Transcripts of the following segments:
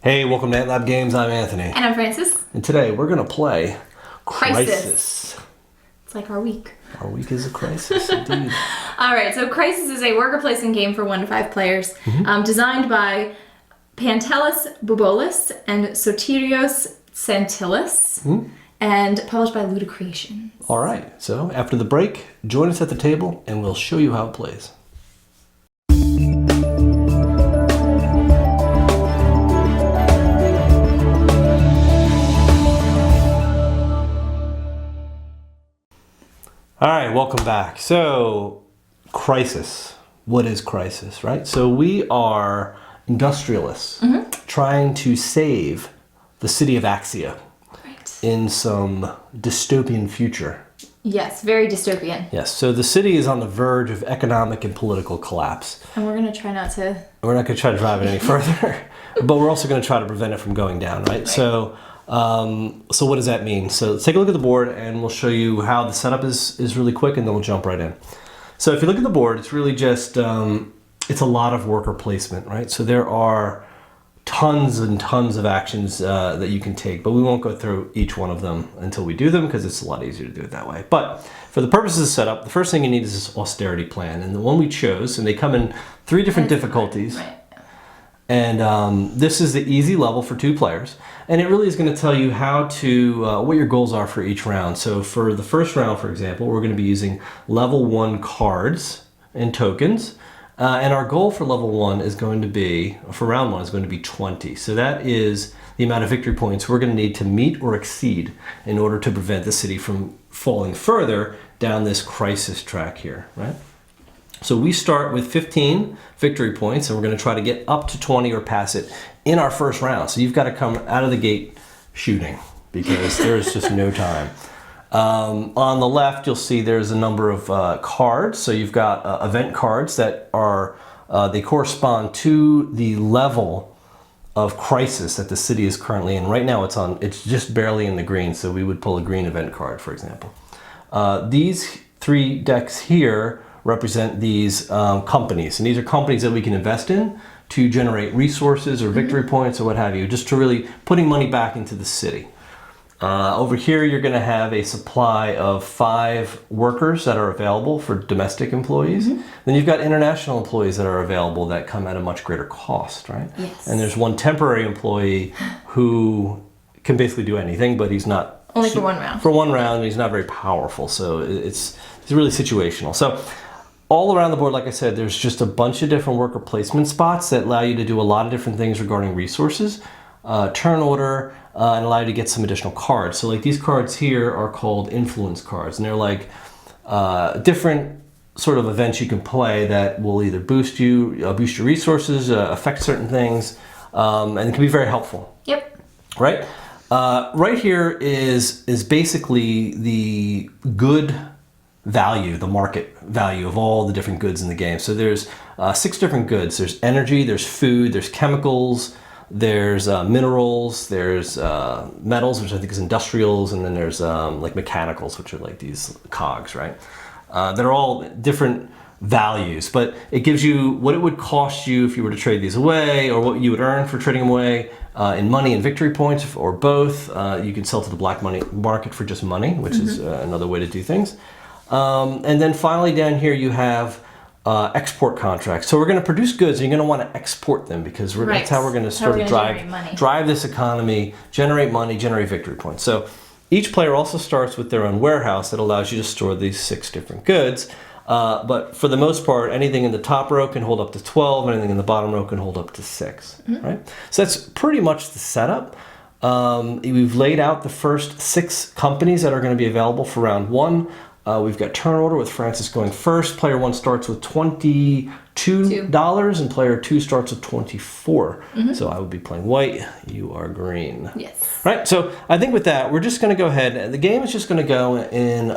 Hey, welcome to AntLab Games. I'm Anthony. And I'm Francis. And today we're going to play Crisis. It's like our week. Our week is a crisis, indeed. Alright, so Crisis is a worker placement game for 1 to 5 players, designed by Pantelis Boubolis and Sotirios Santillis, and published by Ludicreation. Alright, so after the break, join us at the table and we'll show you how it plays. All right, welcome back. So, Crisis. What is Crisis, right? So we are industrialists trying to save the city of Axia in some dystopian future. Yes, very dystopian. Yes, so the city is on the verge of economic and political collapse. And we're going to try not to... We're not going to try to drive it any further, but we're also going to try to prevent it from going down, right? So what does that mean? So let's take a look at the board and we'll show you how the setup is really quick, and then we'll jump right in. So if you look at the board, it's really just, it's a lot of worker placement, right? So there are tons and tons of actions that you can take, but we won't go through each one of them until we do them because it's a lot easier to do it that way. But for the purposes of setup, the first thing you need is this austerity plan. And the one we chose, and they come in 3 different difficulties. Right. And this is the easy level for 2 players. And it really is going to tell you how to, what your goals are for each round. So for the first round, for example, we're going to be using level 1 cards and tokens. And our goal for level 1 is going to be, for round 1 is going to be 20. So that is the amount of victory points we're going to need to meet or exceed in order to prevent the city from falling further down this crisis track here, right? So we start with 15 victory points, and we're going to try to get up to 20 or pass it in our first round. So you've got to come out of the gate shooting because there's just no time. On the left, you'll see there's a number of cards. So you've got event cards that are, they correspond to the level of crisis that the city is currently in. Right now it's just barely in the green, so we would pull a green event card, for example. These 3 decks here represent these companies, and these are companies that we can invest in to generate resources or victory points or what have you, just to really putting money back into the city. Over here you're going to have a supply of 5 workers that are available for domestic employees. Then you've got international employees that are available that come at a much greater cost, right? Yes. And there's 1 temporary employee who can basically do anything, but he's not... Only for 1 round. For 1 round, he's not very powerful, so it's really situational. So all around the board, like I said, there's just a bunch of different worker placement spots that allow you to do a lot of different things regarding resources, turn order, and allow you to get some additional cards. So like these cards here are called influence cards, and they're like different sort of events you can play that will either boost your resources, affect certain things, and it can be very helpful. Yep. Right? Right here is basically the good value, the market value of all the different goods in the game. So there's 6 different goods. There's energy, there's food, there's chemicals, there's minerals, there's metals, which I think is industrials, and then there's like mechanicals, which are like these cogs, right? They're all different values, but it gives you what it would cost you if you were to trade these away, or what you would earn for trading them away in money and victory points, or both. You can sell to the black money market for just money, which is another way to do things. And then finally down here you have export contracts. So we're going to produce goods, and you're going to want to export them because that's how we're going to sort of drive this economy, generate money, generate victory points. So each player also starts with their own warehouse that allows you to store these 6 different goods. But for the most part, anything in the top row can hold up to 12, anything in the bottom row can hold up to 6, right? So that's pretty much the setup. We've laid out the first 6 companies that are going to be available for round 1. We've got turn order with Francis going first. Player 1 starts with $22 and player 2 starts with 24. So I would be playing white, you are green. Yes. Right, so I think with that, we're just going to go ahead. The game is just going to go in,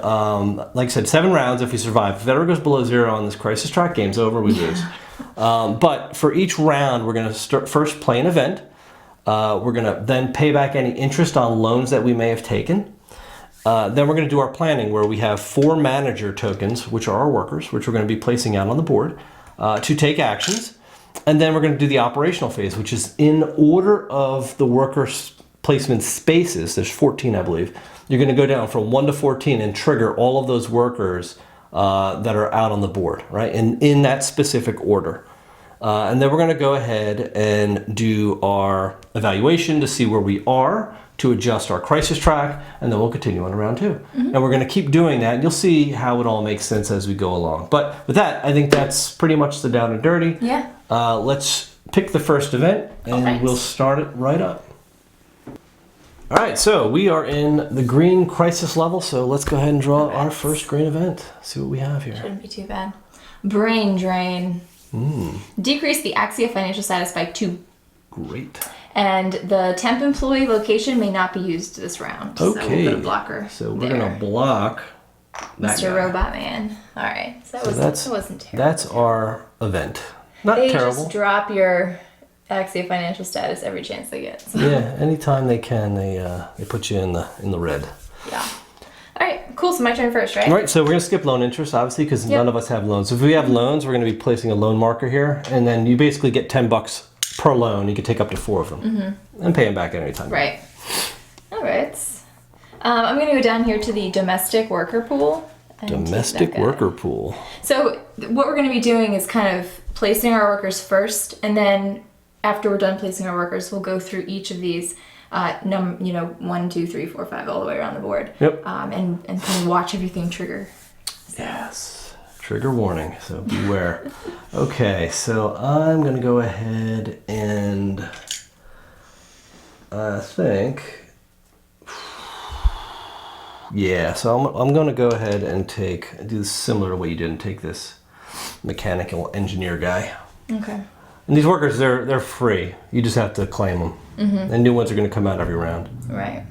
like I said, 7 rounds if you survive. If it ever goes below 0 on this crisis track, game's over, we lose. But for each round, we're going to first play an event. We're going to then pay back any interest on loans that we may have taken. Then we're going to do our planning, where we have 4 manager tokens, which are our workers, which we're going to be placing out on the board to take actions. And then we're going to do the operational phase, which is in order of the worker placement spaces. There's 14, I believe. You're going to go down from 1 to 14 and trigger all of those workers that are out on the board, right? And in that specific order. And then we're going to go ahead and do our evaluation to see where we are, to adjust our crisis track, and then we'll continue on to round 2. And we're going to keep doing that, and you'll see how it all makes sense as we go along. But with that, I think that's pretty much the down and dirty. Yeah. Let's pick the first event, and we'll start it right up. All right, so we are in the green crisis level, so let's go ahead and draw our first green event. See what we have here. Shouldn't be too bad. Brain drain. Decrease the Axia financial status by 2. Great. And the temp employee location may not be used this round. Okay. So we'll put a blocker. So we're going to block that Mr. guy. Robot Man. All right. So that wasn't terrible. That's our event. Not they terrible. Just drop your Axia financial status every chance they get. So. Yeah, anytime they can, they put you in the red. Yeah. All right, cool. So my turn first, right? All right, so we're going to skip loan interest, obviously, because none of us have loans. So if we have loans, we're going to be placing a loan marker here, and then you basically get $10 per loan. You can take up to 4 of them and pay them back at any time. Right. All right. I'm going to go down here to the domestic worker pool. Domestic worker pool. So what we're going to be doing is kind of placing our workers first, and then after we're done placing our workers, we'll go through each of these, 1, 2, 3, 4, 5, all the way around the board. Yep. And kind of watch everything trigger. Yes. Trigger warning, so beware. Okay, so I'm going to go ahead and I think... Yeah, so I'm going to go ahead and do this similar to what you did and take this mechanical engineer guy. Okay. And these workers, they're free. You just have to claim them. And new ones are going to come out every round. Right.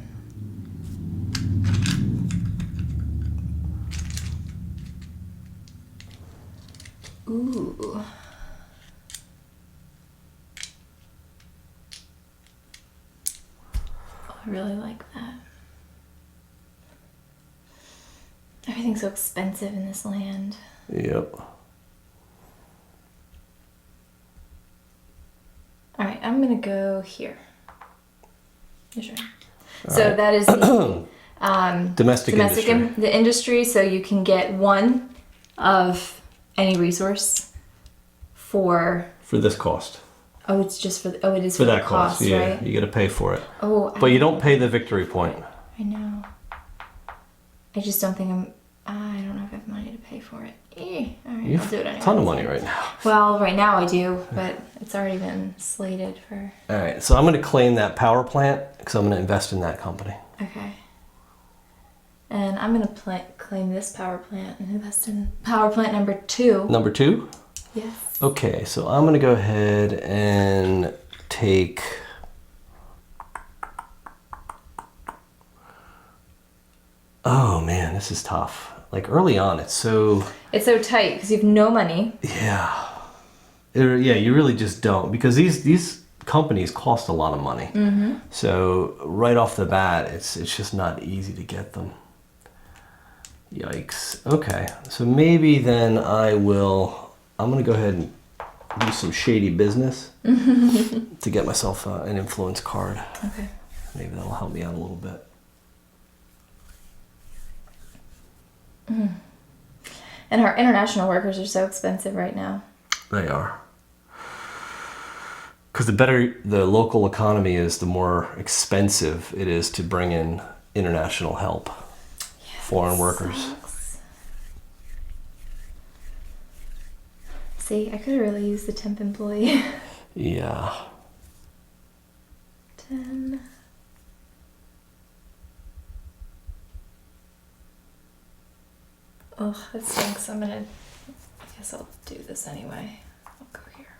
Ooh. I really like that. Everything's so expensive in this land. Yep. All right, I'm gonna go here. You sure? So that is the Domestic industry. The industry. So you can get 1 of any resource for this cost. Oh, it's just for it is For for that the cost, cost, yeah. right? You got to pay for it. Oh, But you don't pay the victory point. I know. I just don't think I don't know if I have money to pay for it. All right, I'll do it anyway. A ton of money right now. Well, right now I do, but it's already been slated for. All right, so I'm going to claim that power plant because I'm going to invest in that company. Okay. And I'm going to claim this power plant and invest in power plant number 2. Number 2? Yes. Okay, so I'm going to go ahead and take... Oh man, this is tough. Like early on, it's so tight because you have no money. Yeah. Yeah, you really just don't, because these companies cost a lot of money. So right off the bat, it's just not easy to get them. Yikes. Okay, so maybe then I'm going to go ahead and do some shady business to get myself an influence card. Okay. Maybe that'll help me out a little bit. And our international workers are so expensive right now. They are. Because the better the local economy is, the more expensive it is to bring in international help. Yeah, Foreign workers. Sucks. See, I could have really used the temp employee. Yeah. 10. Oh, that stinks. I guess I'll do this anyway. I'll go here.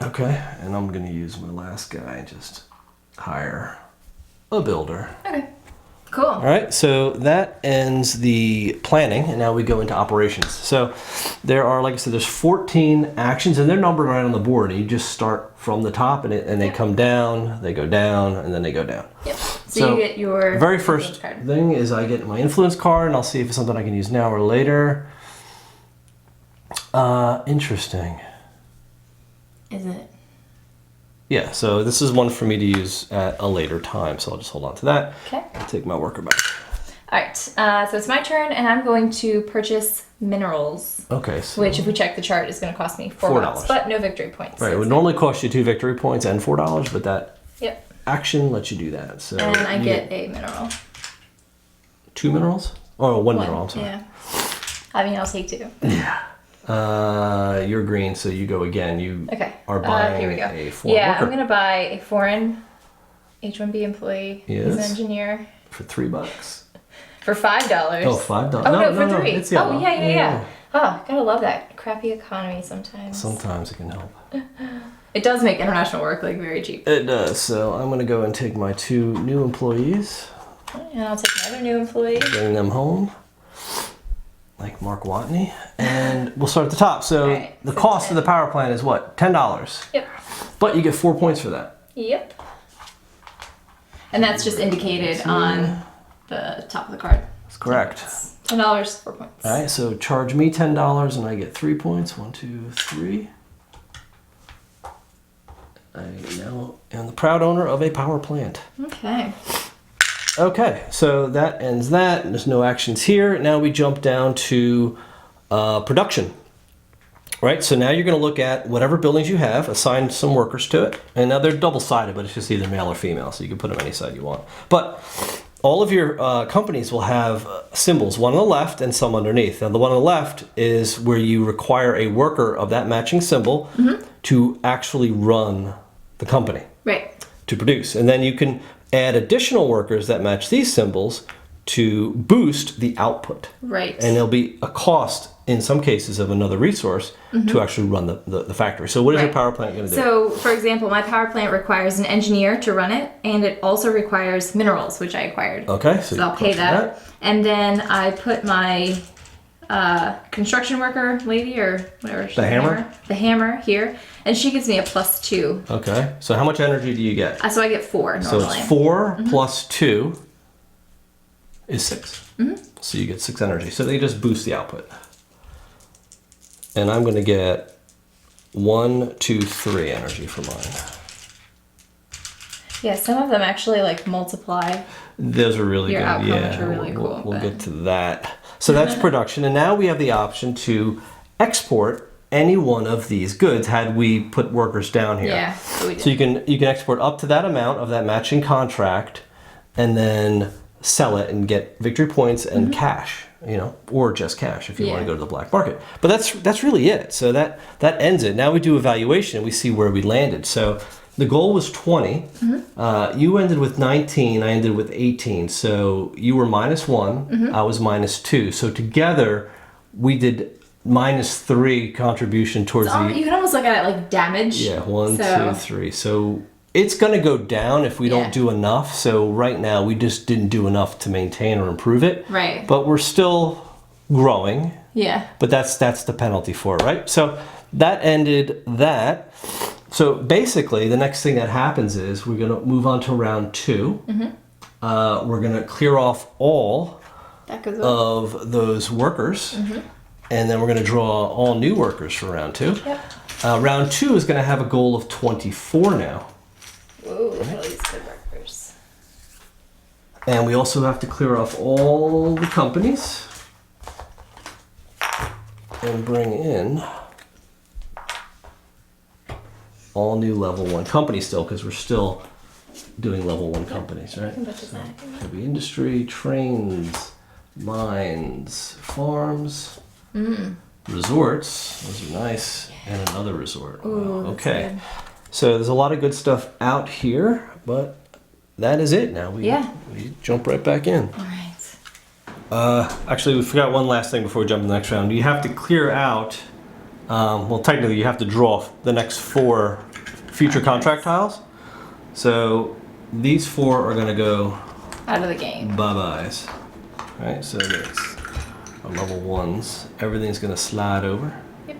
Okay, and I'm going to use my last guy and just hire a builder. Okay, cool. All right, so that ends the planning, and now we go into operations. So there are, like I said, there's 14 actions, and they're numbered right on the board. And you just start from the top, and they come down, they go down, and then they go down. Yep. So you get your very first thing is I get my influence card, and I'll see if it's something I can use now or later. Interesting. Is it? Yeah, so this is one for me to use at a later time, so I'll just hold on to that. Okay. I'll take my worker back. All right, so it's my turn, and I'm going to purchase minerals. Okay. So Which, if we check the chart, is going to cost me $4, but no victory points. Right, it would normally cost you 2 victory points and $4, but that action lets you do that. So and I get a mineral. 2 minerals? Oh, one mineral, I'm sorry. Yeah. I mean, I'll take 2. Yeah. You're green, so you go again. You are buying here we go. a foreign worker. I'm going to buy a foreign H-1B employee. He's an engineer. For $3. For $5. Oh, $5. Oh, no, for 3. It's yellow. Oh, yeah. Oh, gotta love that crappy economy sometimes. Sometimes it can help. It does make international work like very cheap. It does. So I'm going to go and take my 2 new employees. And I'll take another new employee. Bring them home. Like Mark Watney. And we'll start at the top. So the cost of the power plant is what? $10. Yep. But you get 4 points for that. Yep. And that's just indicated on the top of the card. That's correct. $10, 4 points. All right, so charge me $10 and I get 3 points. 1, 2, 3. I now am the proud owner of a power plant. Okay. Okay, so that ends that. There's no actions here. Now we jump down to production. Right, so now you're going to look at whatever buildings you have, assign some workers to it. And now they're double-sided, but it's just either male or female, so you can put them any side you want. But all of your companies will have symbols, one on the left and some underneath. Now the one on the left is where you require a worker of that matching symbol to actually run the company. Right. To produce. And then you can add additional workers that match these symbols to boost the output. Right. And there'll be a cost in some cases of another resource to actually run the factory. So what is your power plant going to do? So, for example, my power plant requires an engineer to run it, and it also requires minerals, which I acquired. Okay. So I'll pay that. And then I put my construction worker lady, or whatever. The hammer? The hammer here, and she gives me a +2. Okay. So how much energy do you get? So I get 4 normally. So it's 4 plus 2 is 6. So you get 6 energy. So they just boost the output. And I'm going to get 1, 2, 3 energy for mine. Yeah, some of them actually like multiply. Those are really Your good. outcome, Yeah, which are really cool. We'll get to that. So that's production, and now we have the option to export any one of these goods. Had we put workers down here, Yeah, so we did. So you can export up to that amount of that matching contract, and then sell it and get victory points and cash. Or just cash if you want to go to the black market. But that's really it. So that ends it. Now we do evaluation and we see where we landed. So the goal was 20. You ended with 19. I ended with 18. So you were -1. I was -2. So together we did -3 contribution towards You can almost look at it like damage. Yeah, 1, 2, 3. So it's going to go down if we don't do enough. So right now we just didn't do enough to maintain or improve it. Right. But we're still growing. Yeah. But that's the penalty for it, right? So that ended that. So basically the next thing that happens is we're going to move on to round 2. We're going to clear off all of those workers. And then we're going to draw all new workers for round 2. Yep. Round 2 is going to have a goal of 24 now. Ooh, look at all these good workers. And we also have to clear off all the companies and bring in all new level 1 companies still, because we're still doing level 1 companies, right? So, heavy industry, trains, mines, farms, resorts. Those are nice. And another resort. Ooh, okay. good. So there's a lot of good stuff out here, but that is it now. We jump right back in. All right. Actually, we forgot one last thing before we jump in the next round. You have to clear out, well, technically you have to draw the next 4 future contract tiles. So these 4 are going to go out of the game. Bye-byes. Right, so that's our level 1s. Everything's going to slide over. Yep.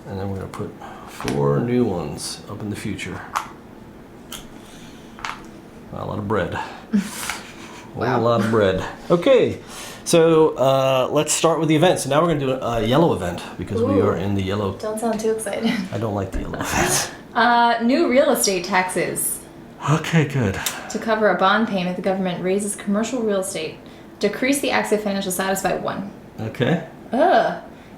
And then we're going to put 4 new ones up in the future. A lot of bread. Wow. A lot of bread. Okay, So let's start with the event. So now we're going to do a yellow event because we Ooh. are in the yellow. Don't sound too excited. I don't like the yellow events. New real estate taxes. Okay, good. To cover a bond payment, the government raises commercial real estate. Decrease the active financial status by 1. Okay.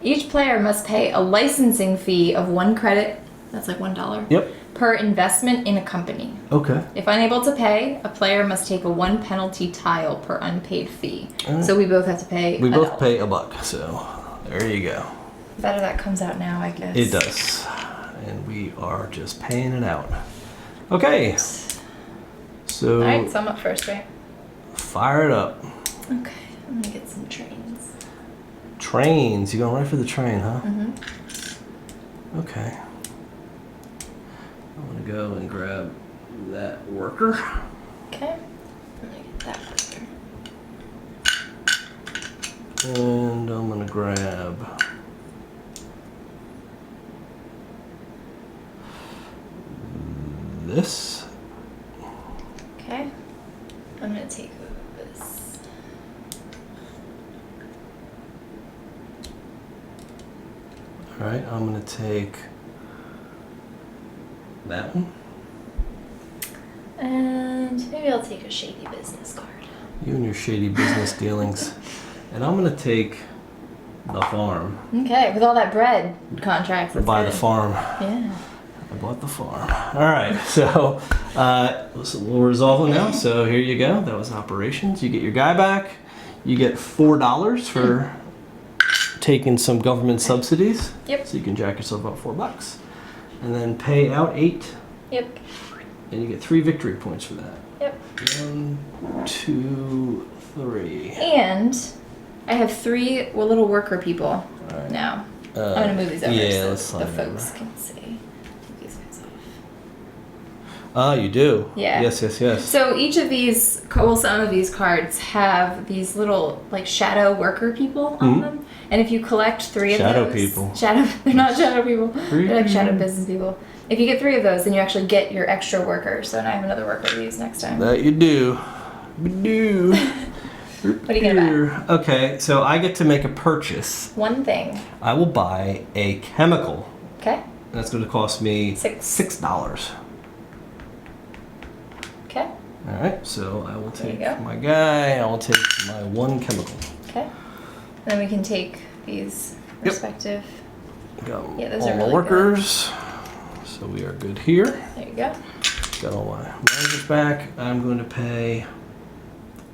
Each player must pay a licensing fee of 1 credit, that's like $1, Yep. per investment in a company. Okay. If unable to pay, a player must take a 1 penalty tile per unpaid fee. Alright. So we both have to pay We both $1. pay $1, so there you go. Better that comes out now, I guess. It does. And we are just paying it out. Okay. So Alright, so I'm up first, right? fire it up. Okay, I'm gonna get some trains. Trains. You going right for the train, huh? Mm-hmm. Okay. I'm gonna go and grab that worker. Okay, I'm gonna get that worker. And I'm gonna grab this. Okay, I'm gonna take this. Alright, I'm gonna take that one. And maybe I'll take a shady business card. You and your shady business dealings. And I'm gonna take the farm. Okay, with all that bread contracts. Or buy the good. farm. Yeah. I bought the farm. Alright, so we'll resolve them now. So here you go. That was operations. You get your guy back. You get $4 for taking some government subsidies. Yep. So you can jack yourself up $4. And then pay out 8. Yep. And you get 3 victory points for that. Yep. 1, 2, 3. And I have 3 little worker people Alright. now. I'm gonna move these over yeah, let's so slide the it folks over. can see. Move these guys off. Ah, you do? Yeah. Yes, yes, yes. So each of these, well, some of these cards have these little like shadow worker people on them, and if you collect 3 of Shadow those, people. they're not shadow people, they're like shadow business people. If you get 3 of those, then you actually get your extra worker. So now I have another worker to use next time. That you do. You do. What are you gonna buy? Okay, so I get to make a purchase. One thing. I will buy a chemical. Okay. That's going to cost me $6. $6. Okay. All right, so I will There you take go. my guy. I will take my 1 chemical. Okay. And then we can take these Yep. respective. Got Yeah, those all are my really workers. So we are good here. There you go. Got all my managers back. I'm going to pay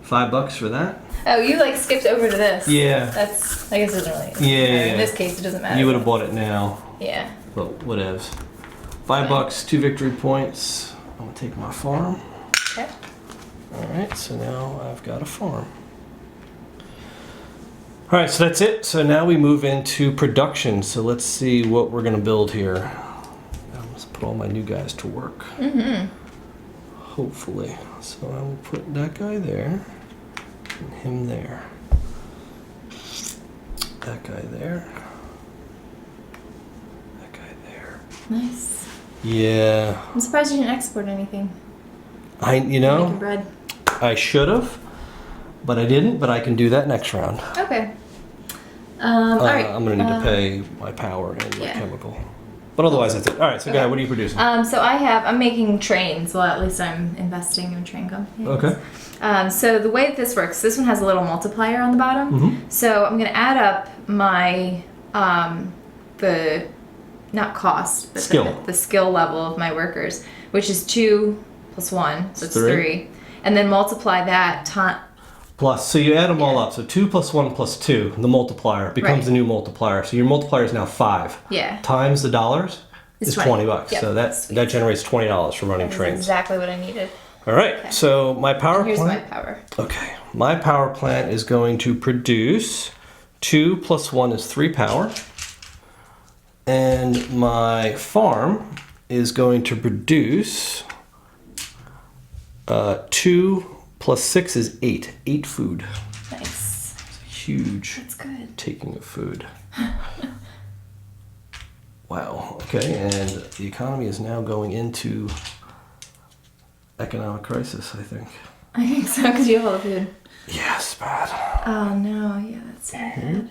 $5 for that. Oh, you like skipped over to this. Yeah. That's, I guess it doesn't really Yeah, matter. yeah, In yeah. this case, it doesn't matter. You would have bought it now, Yeah. but whatevs. $5, 2 victory points. I'm gonna take my farm. Okay. All right, so now I've got a farm. All right, so that's it. So now we move into production. So let's see what we're gonna build here. Let's put all my new guys to work. Mm-hmm. Hopefully. So I will put that guy there, and him there. That guy there. That guy there. Nice. Yeah. I'm surprised you didn't export anything. You Making know, bread. I should have, but I didn't. But I can do that next round. Okay. All right. I'm gonna need to pay my power and my yeah. chemical. But otherwise, that's it. All right. So, Okay. guy, what are you producing? So I'm making trains. Well, at least I'm investing in a train company. Okay. So the way that this works, this one has a little multiplier on the bottom. Mm-hmm. So I'm gonna add up my the not cost, but Skill. the skill level of my workers, which is 2 plus 1, so it's 3. 3, and then multiply that time. Plus, so you add them all up. So 2 plus 1 plus 2, the multiplier becomes Right. the new multiplier. So your multiplier is now 5. Yeah. Times the dollars It's is 20. $20. Yep, So sweet. that generates $20 for running That's trains. exactly what I needed. All right. Okay. So my power Here's my plant. power. Okay. My power plant is going to produce 2 plus 1 is 3 power. And my farm is going to produce 2 plus 6 is 8. 8 food. Nice. Huge That's good. taking of food. Wow. Okay. And the economy is now going into economic crisis, I think. I think so, because you have all the food. Yes, bad. Oh no, yeah, that's bad.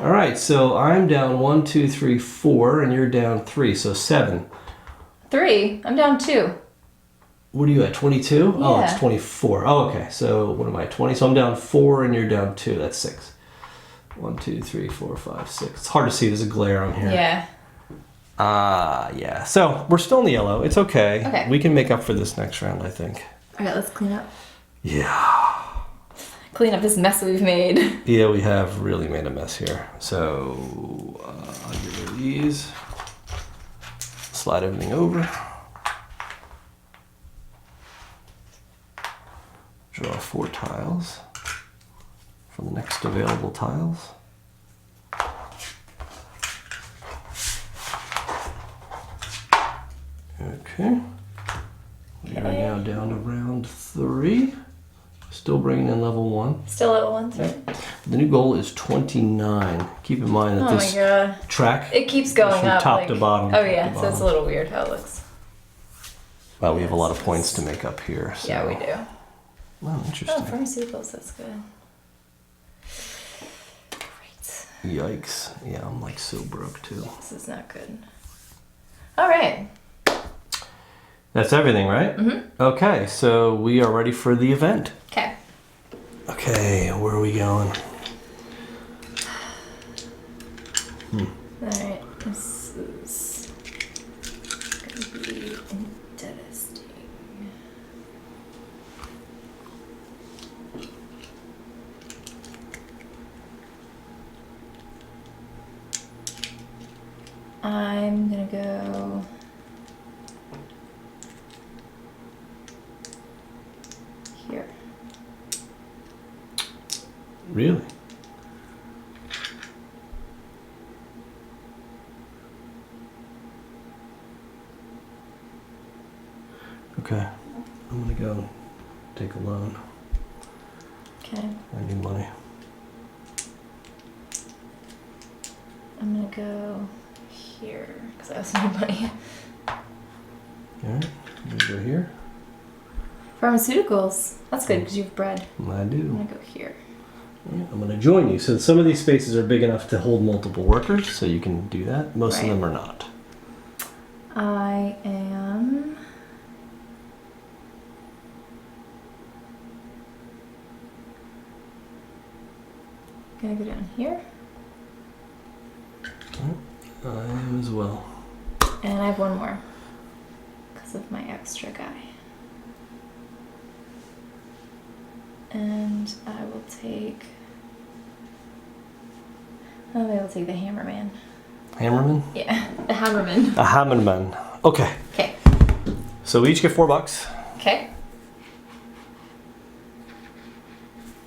All right, so I'm down 1, 2, 3, 4, and you're down 3, so 7. 3. I'm down 2. What are you at, 22? Oh, Yeah. it's 24. Oh, okay, so what am I, 20? So I'm down 4 and you're down 2, that's 6. 1, 2, 3, 4, 5, 6. It's hard to see, there's a glare on here. Yeah. Yeah. So we're still in the yellow. It's okay. Okay. We can make up for this next round, I think. All right, let's clean up. Yeah. Clean up this mess we've made. Yeah, we have really made a mess here. So I'll get rid of these. Slide everything over. Draw 4 tiles from the next available tiles. Okay. We are now down to round 3. Still bringing in level 1. Still level 1, 3. The new goal is 29. Keep in mind that Oh this my god. track It keeps going from up. top to bottom. Oh top yeah, to so it's a bottom. little weird how it looks. Well, we have a lot of points to make up here. So. Yeah, we do. Oh, Oh, interesting. pharmaceuticals, that's good. Great. Yikes. Yeah, I'm like so broke too. This is not good. All right. That's everything, right? Mm-hmm. Okay, so we are ready for the event. Okay. Okay, where are we going? All right. This is gonna be interesting. I'm gonna go here. Really? Okay, I'm gonna go take a loan. Okay. I need money. I'm gonna go here because I also need money. Alright, I'm gonna go here. Pharmaceuticals. That's good because you have bread. I I'm do. gonna go here. Alright, I'm gonna join you. So some of these spaces are big enough to hold multiple workers, so you can do that. Most Right. of them are not. I am. Gonna go down here, I am as well. and I have one more because of my extra guy. And I will take. Oh, maybe I'll take the Hammerman. Hammerman? Yeah, the Hammerman. A Hammerman. Okay. Okay. So we each get $4. Okay.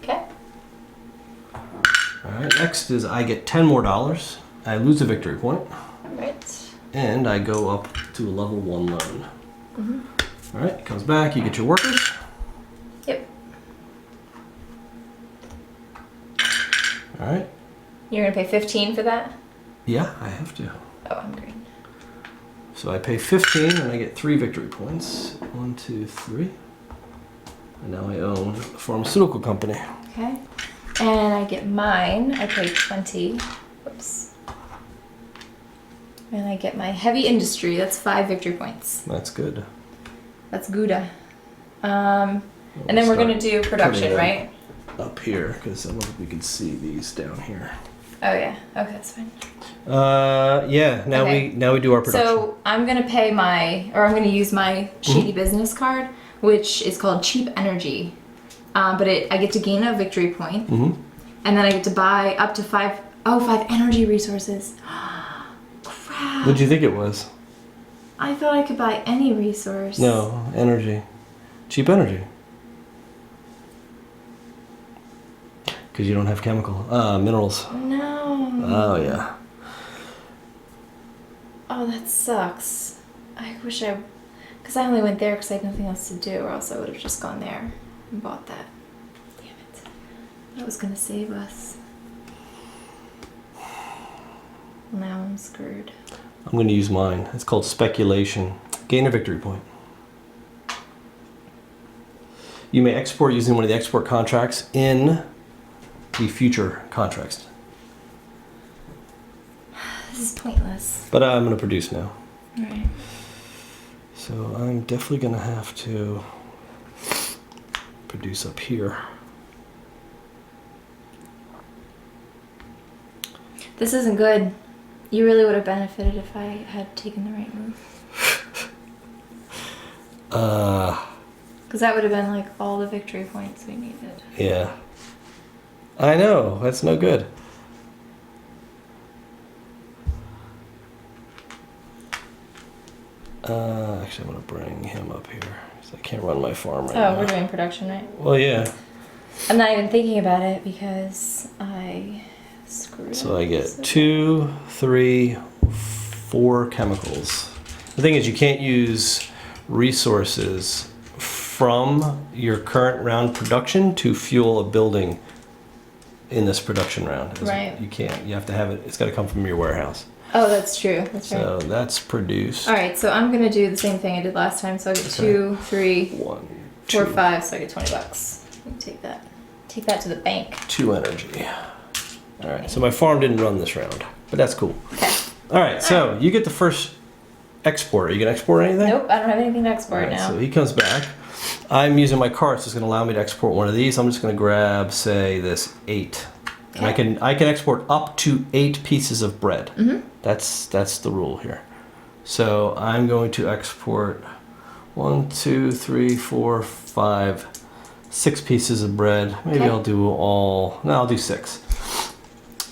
Okay. Alright, next is I get $10 more. I lose a victory point. Right. And I go up to a level 1 loan. Mm-hmm. Alright, it comes back, you get your workers. Yep. Alright. You're gonna pay 15 for that? Yeah, I have to. Oh, I'm green. So I pay 15 and I get 3 victory points. 1, 2, 3. And now I own a pharmaceutical company. Okay. And I get mine. I pay 20. Whoops. And I get my heavy industry. That's 5 victory points. That's good. That's Gouda. And then we're gonna do production, putting right? Up here, because I don't think we can see these down here. Oh yeah. Okay, that's fine. Yeah. Now Okay. we do our production. So I'm gonna pay I'm gonna use my shady business card, which is called Cheap Energy. But I get to gain a victory point, and then I get to buy up to 5 energy resources. Crap! What did you think it was? I thought I could buy any resource. No, energy. Cheap energy. Because you don't have minerals. No. Oh yeah. Oh, that sucks. I wish because I only went there because I had nothing else to do, or else I would have just gone there and bought that. Damn it. That was gonna save us. Now I'm screwed. I'm going to use mine. It's called speculation. Gain a victory point. You may export using one of the export contracts in the future contracts. This is pointless. But I'm going to produce now. All right. So I'm definitely going to have to produce up here. This isn't good. You really would have benefited if I had taken the right move. Because that would have been like all the victory points we needed. Yeah. I know. That's no good. Actually, I'm going to bring him up here. 'Cause I can't run my farm right now. Oh, we're doing production, right? Well, yeah. I'm not even thinking about it because I screwed So up. I get 2, 3, 4 chemicals. The thing is, you can't use resources from your current round production to fuel a building in this production round. Right. You can't. You have to have it. It's got to come from your warehouse. Oh, that's true. That's right. So that's produced. All right, so I'm gonna do the same thing I did last time. So I get 2, 3, 1, 4, 2, 5. So I get $20. Let me take that. Take that to the bank. 2 energy. All right. So my farm didn't run this round, but that's cool. Okay. All right. So you get the first export. Are you gonna export anything? Nope, I don't have anything to export Alright, now. so he comes back. I'm using my cart, so it's going to allow me to export one of these. I'm just going to grab, say, this 8. And I can export up to 8 pieces of bread. Mm-hmm. That's the rule here. So I'm going to export 1, 2, 3, 4, 5, 6 pieces of bread. Maybe Okay. I'll do all. No, I'll do 6.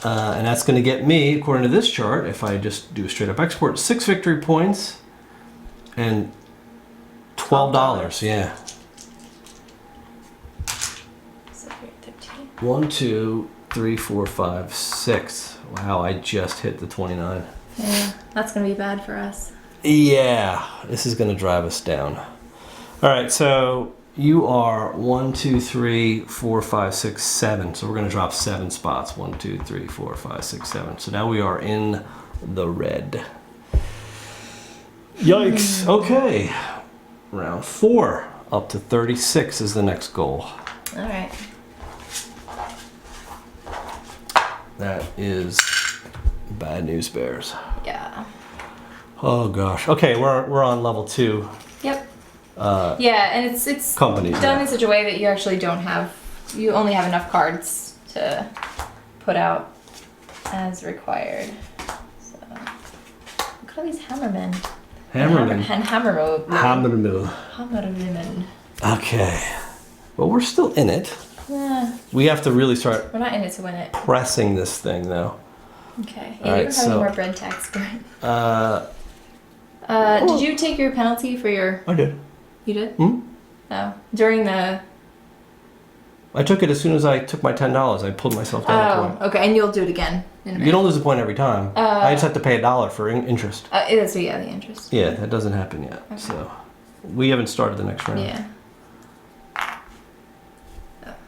And that's going to get me, according to this chart, if I just do a straight up export, 6 victory points and $12. Yeah. So here, 13. 1, 2, 3, 4, 5, 6. Wow, I just hit the 29. Yeah, that's gonna be bad for us. Yeah, this is going to drive us down. All right, so you are 1, 2, 3, 4, 5, 6, 7. So we're going to drop 7 spots. 1, 2, 3, 4, 5, 6, 7. So now we are in the red. Yikes. Okay. Round 4. Up to 36 is the next goal. All right. That is bad news bears. Yeah. Oh gosh. Okay, we're on level 2. Yep. Yeah, and it's Companies, done yeah. in such a way that you actually don't have, you only have enough cards to put out as required. So look at all these hammermen. Hammerman. And hammermen. Hammermill. Hammermen. Okay. Well, we're still in it. We have to really start We're not in it to win it. pressing this thing, though. Okay. All Yeah, right, you don't have so- any more bread tax, Uh, did you take your penalty for your... I did. You did? Hmm? Oh. During the... I took it as soon as I took my $10. I pulled myself down a point. Oh, okay. And you'll do it again in a minute. You don't lose a point every time. I just have to pay $1 for interest. So yeah, the interest. Yeah, that doesn't happen yet. Okay. So we haven't started the next round. Yeah.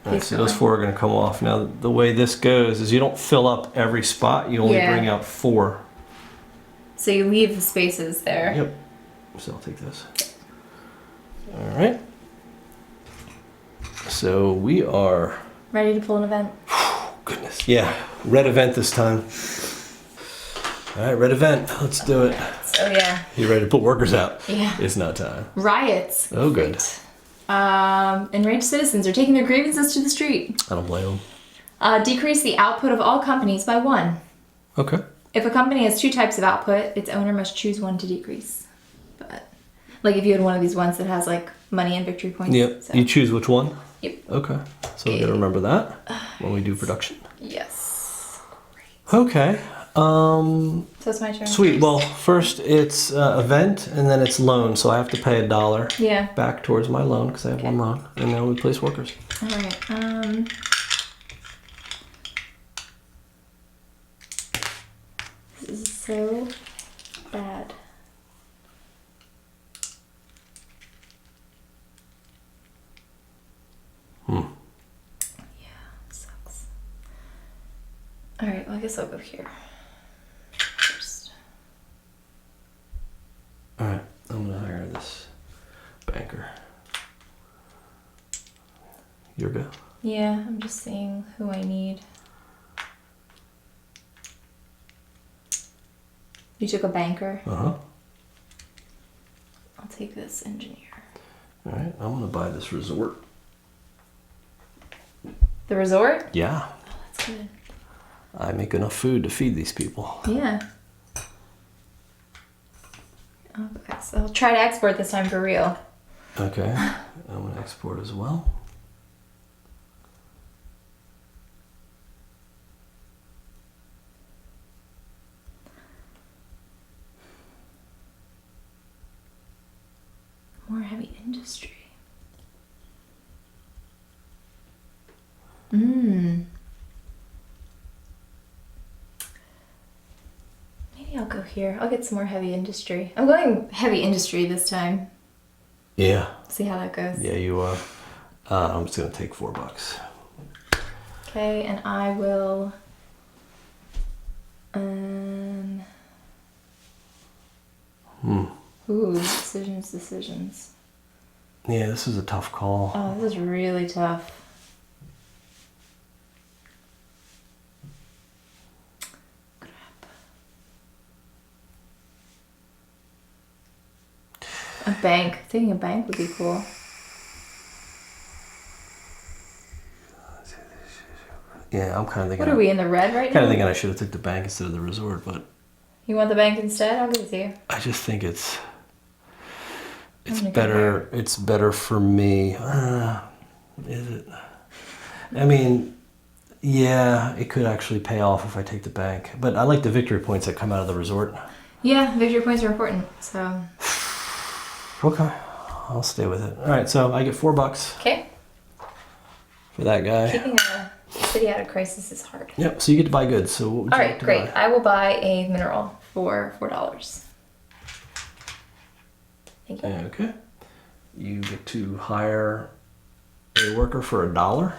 All right, so those 4 are going to come off. Now, the way this goes is you don't fill up every spot. You only Yeah. bring out 4. So you leave the spaces there. Yep. So I'll take this. All right. So we are... Ready to pull an event. Goodness. Yeah. Red event this time. All right, red event. Let's do it. Oh yeah. You ready to put workers out? Yeah. It's not time. Riots. Oh, good. Great. Enraged citizens are taking their grievances to the street. I don't blame them. Decrease the output of all companies by 1. Okay. If a company has 2 types of output, its owner must choose one to decrease. But, like if you had one of these ones that has like money and victory points. Yep. So. You choose which one? Yep. Okay. So we got to remember that when we do production. Yes. Okay. So it's my turn. Sweet. Well, first it's event and then it's loan. So I have to pay $1 Yeah. back towards my loan because I have one loan. And then we place workers. All right. This is so bad. Yeah, it sucks. All right. Well, I guess I'll go here first. All right. I'm going to hire this banker. You're good. Yeah, I'm just seeing who I need. You took a banker. Uh-huh. I'll take this engineer. All right, I'm gonna buy this resort. The resort? Yeah. Oh, that's good. I make enough food to feed these people. Yeah. Okay, so I'll try to export this time for real. Okay, I'm gonna export as well. More heavy industry. Maybe I'll go here. I'll get some more heavy industry. I'm going heavy industry this time. Yeah. See how that goes. Yeah, you are. I'm just gonna take $4. Okay, and I will. Ooh, decisions. Yeah, this is a tough call. Oh, this is really tough. Crap. A bank. Taking a bank would be cool. Yeah, I'm kind of thinking. What are we in the red right now? Kind of thinking I should have took the bank instead of the resort, but You want the bank instead? I'll give it to you. I just think it's gonna go better. It's better for me. Is it? I mean, yeah, it could actually pay off if I take the bank, but I like the victory points that come out of the resort. Yeah, victory points are important. So. Okay, I'll stay with it. All right, so I get $4 Okay. for that guy. Keeping a city out of crisis is hard. Yep. So you get to buy goods. So what would you All like right, to great. buy? I will buy a mineral for $4. Thank you. Okay. You get to hire a worker for $1.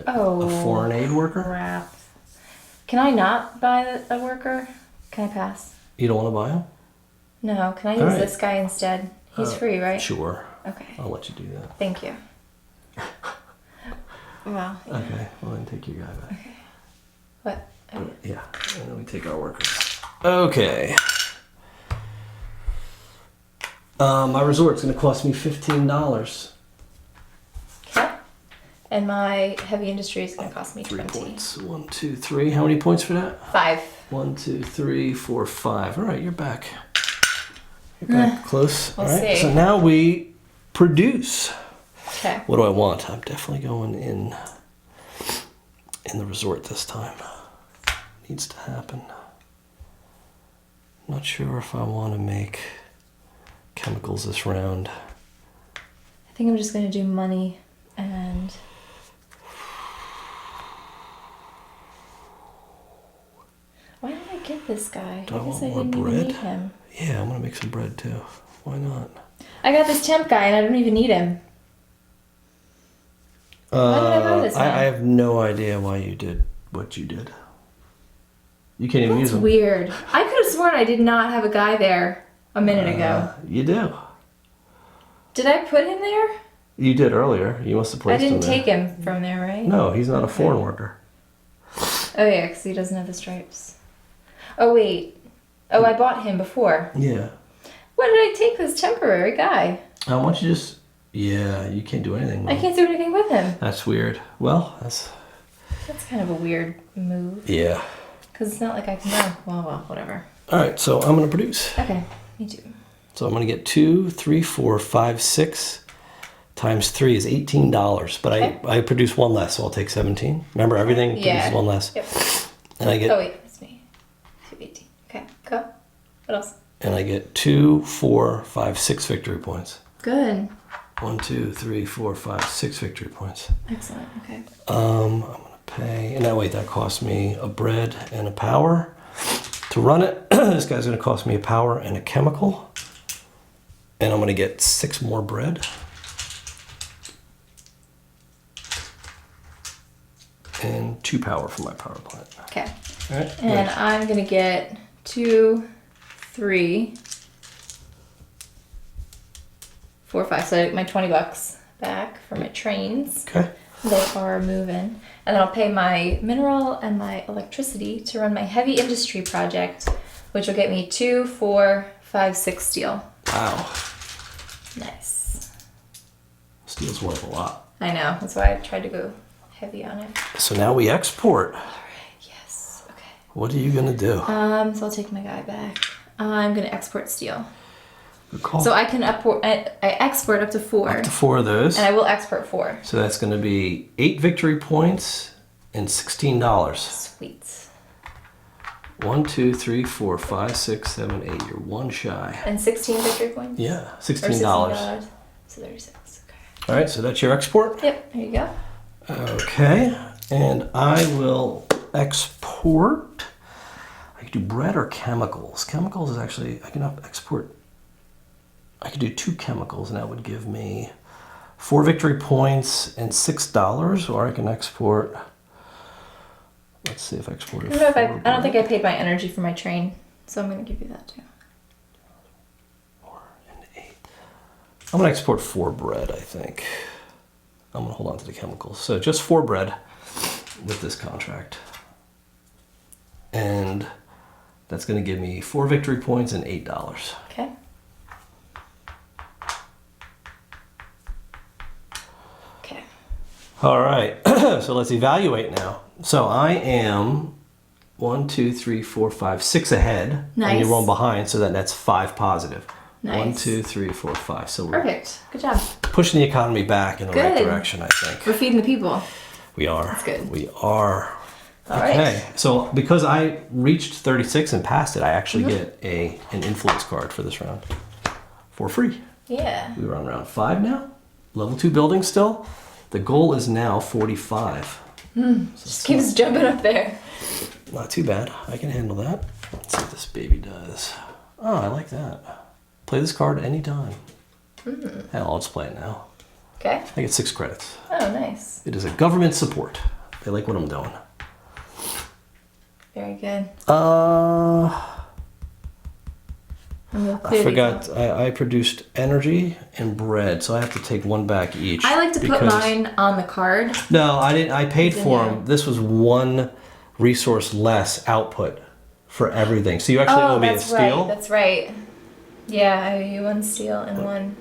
Oh. A foreign aid worker. Crap. Can I not buy a worker? Can I pass? You don't want to buy him? No. Can I use All right. this guy instead? He's free, right? Sure. Okay. I'll let you do that. Thank you. Well. Okay. Well, then take your guy back. Okay. What? Oh. Yeah. And then we take our workers. Okay. My resort's going to cost me $15. Okay. And my heavy industry is going to cost me 3 20. points. 1, 2, 3. How many points for that? 5. 1, 2, 3, 4, 5. All right, you're back. You're back close. We'll All right. see. So now we produce. Okay. What do I want? I'm definitely going in the resort this time. Needs to happen. Not sure if I want to make chemicals this round. I think I'm just going to do money and... Why did I get this guy? Do I guess want I more didn't bread? even need him. Yeah, I'm gonna make some bread too. Why not? I got this temp guy and I don't even need him. Why did I buy this man? I have no idea why you did what you did. You can't even use That's them. weird. I could have sworn I did not have a guy there a minute ago. You do. Did I put him there? You did earlier. You must have I placed him didn't there. take him from there, right? No, he's not a Okay. foreign worker. Oh yeah, because he doesn't have the stripes. Oh wait. Oh, I bought him before. Yeah. Why did I take this temporary guy? Why don't you just... Yeah, you can't do anything with I him. can't do anything with him. That's weird. Well, that's... That's kind of a weird move. Yeah. Because it's not like I can go. Well, whatever. All right, so I'm gonna produce. Okay, me too. So I'm gonna get 2, 3, 4, 5, 6 times 3 is $18. But Okay. I produce one less, so I'll take 17. Remember, everything produces one less. Yep. And I get... Oh wait, it's me. 218. Okay, go. What else? And I get 2, 4, 5, 6 victory points. Good. 1, 2, 3, 4, 5, 6 victory points. Excellent. Okay. I'm gonna pay, and that costs me a bread and a power to run it. This guy's gonna cost me a power and a chemical, and I'm gonna get 6 more bread. And 2 power for my power plant. Okay. All right. And I'm gonna get 2, 3, 4, 5. So I get my $20 back for my trains. Okay. They are moving. And then I'll pay my mineral and my electricity to run my heavy industry project, which will get me 2, 4, 5, 6 steel. Wow. Nice. Steel's worth a lot. I know. That's why I tried to go heavy on it. So now we export. All right. Yes. Okay. What are you gonna do? So I'll take my guy back. I'm gonna export steel. Good call. So I can I export up to 4. Up to 4 of those. And I will export 4. So that's gonna be 8 victory points and $16. Sweet. 1, 2, 3, 4, 5, 6, 7, 8. You're one shy. And 16 victory points? Yeah, Or $16. So 36. Okay. All right, so that's your export. Yep, there you go. Okay, and I will export. I could do bread or chemicals. Chemicals is actually, I can export. I could do 2 chemicals, and that would give me 4 victory points and $6. Or I can export. Let's see if I exported. I don't think I paid my energy for my train, so I'm gonna give you that too. 4 and 8. I'm gonna export 4 bread, I think. I'm gonna hold on to the chemicals. So just 4 bread with this contract. And that's gonna give me 4 victory points and $8. Okay. Okay. All right, so let's evaluate now. So I am 1, 2, 3, 4, 5, 6 ahead. Nice. And you're one behind, so that's 5 positive. Nice. 1, 2, 3, 4, 5. So we're Perfect. Good job. pushing the economy back in the right Good. direction, I think. We're feeding the people. We are. That's good. We are. All Okay, right. so because I reached 36 and passed it, I actually Mm-hmm. get an influence card for this round for free. Yeah. We were on round 5 now. Level 2 building still. The goal is now 45. Just keeps jumping up there. Not too bad. I can handle that. Let's see what this baby does. Oh, I like that. Play this card anytime. Hell, I'll just play it now. Okay. I get 6 credits. Oh, nice. It is a government support. They like what I'm doing. Very good. I And we'll clear these forgot. out. I produced energy and bread, so I have to take 1 back each. I like to put because- mine on the card. No, I didn't. I paid It's in for here. them. This was 1 resource less output for everything. So you actually owe me a that's steel. right. That's right. Yeah, I owe you 1 steel and $1,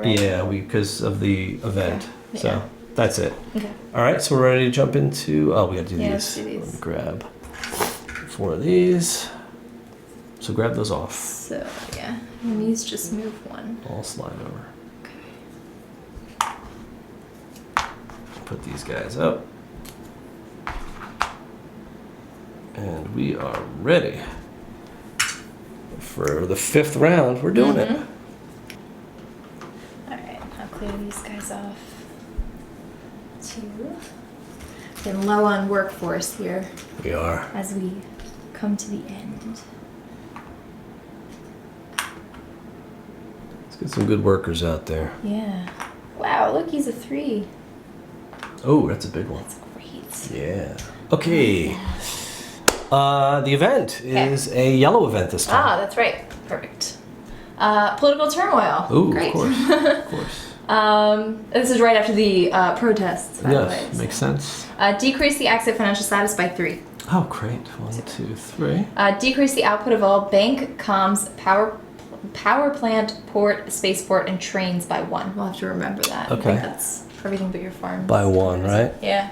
right? Yeah, because of the event. Okay. So Yeah. that's it. Okay. All right, so we're ready to jump into. Oh, we got to do Yeah, these. let's do these. Let me grab 4 of these. So grab those off. So, yeah. And these just move 1. I'll slide over. Put these guys up. And we are ready for the 5th round. We're doing it. Alright, I'll clear these guys off. 2. Getting low on workforce here We are. as we come to the end. Let's get some good workers out there. Yeah. Wow, look, he's a 3. Oh, that's a big one. That's great. Yeah. Okay. The event is a yellow event this time. Ah, that's right. Perfect. Political turmoil. Ooh, Great. of course. Of course. This is right after the protests, by the way. Yes, makes sense. Decrease the exit financial status by 3. Oh, great. 1, 2, 3. Decrease the output of all bank, comms, power plant, port, spaceport, and trains by 1. We'll have to remember that. I Okay. think that's everything but your farm. By 1, right? Yeah.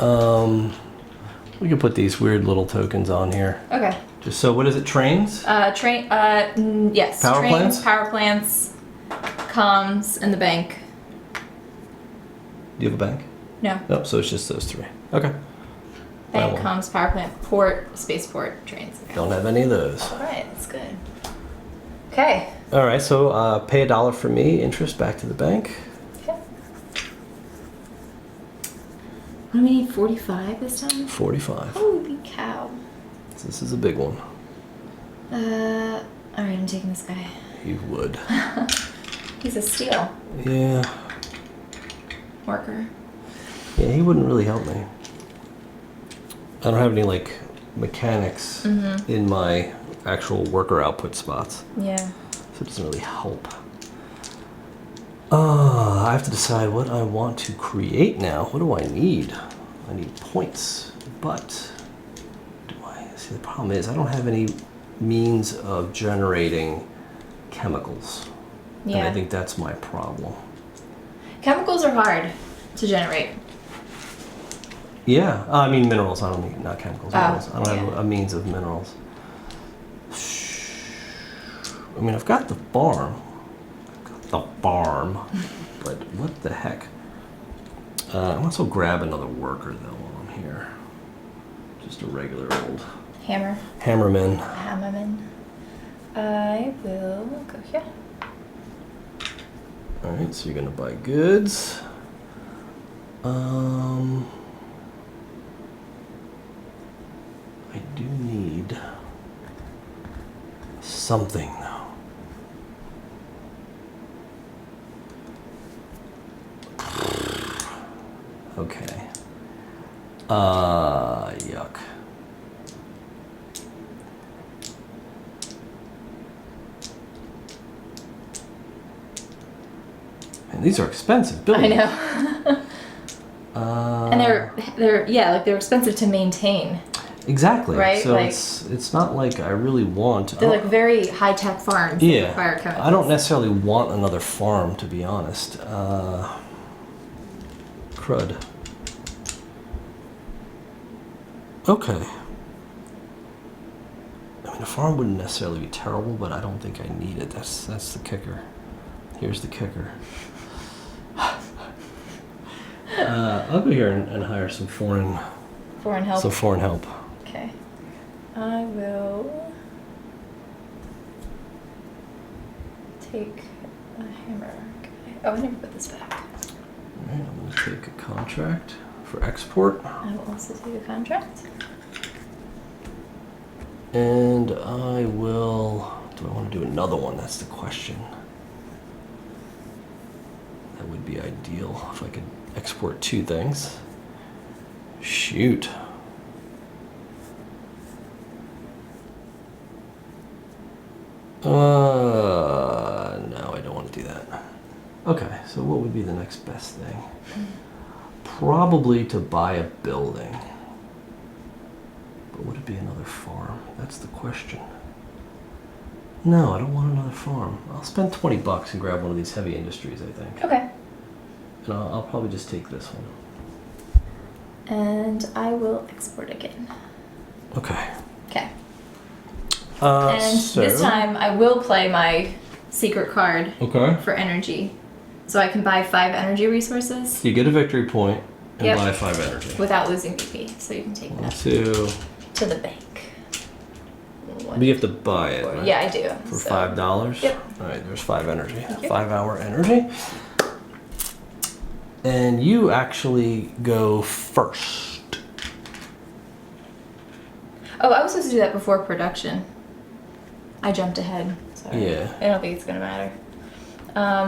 We can put these weird little tokens on here. Okay. Just so, what is it? Trains? Yes. Power Trains, plants? power plants, comms, and the bank. Do you have a bank? No. Nope, so it's just those 3. Okay. Bank, By 1. comms, power plant, port, spaceport, trains. Don't have any of those. All right, that's good. Okay. All right, so pay $1 for me, interest back to the bank. Okay. What do we need? 45 this time? 45. Holy cow. So this is a big one. All right, I'm taking this guy. You would. He's a steel Yeah. worker. Yeah, he wouldn't really help me. I don't have any, like, mechanics in my actual worker output spots. Yeah. So it doesn't really help. I have to decide what I want to create now. What do I need? I need points, but see, the problem is I don't have any means of generating chemicals. Yeah. And I think that's my problem. Chemicals are hard to generate. Yeah, I mean minerals. I don't mean not chemicals. Minerals. I don't have yeah. a means of minerals. I mean, I've got the farm. But what the heck? I might as well grab another worker though while I'm here. Just a regular old hammerman. I will go here. All right, so you're gonna buy goods. I do need something though. Okay. Yuck. And these are expensive buildings. I know. And they're expensive to maintain. Exactly. Right? So like, it's not like I really want. They're like very high tech farms. That require chemicals. I don't necessarily want another farm, to be honest. Crud. Okay. I mean, a farm wouldn't necessarily be terrible, but I don't think I need it. That's the kicker. Here's the kicker. I'll go here and hire some foreign help. Some foreign help. Okay. I will take a hammer. Okay. Oh, I never put this back. All right, I'm going to take a contract for export. I will also take a contract. And I will... Do I want to do another one? That's the question. That would be ideal if I could export 2 things. Shoot. No, I don't want to do that. Okay, so what would be the next best thing? Probably to buy a building. But would it be another farm? That's the question. No, I don't want another farm. I'll spend $20 and grab one of these heavy industries, I think. Okay. And I'll probably just take this one. And I will export again. Okay. Okay. And this time I will play my secret card for energy. So I can buy 5 energy resources. You get a victory point and buy 5 energy. Without losing BP. So you can take that to the bank. But you have to buy it, right? Yeah, I do. For $5? Yep. Alright, there's 5 energy. 5-hour energy. And you actually go first. Oh, I was supposed to do that before production. I jumped ahead. Sorry. Yeah. I don't think it's going to matter.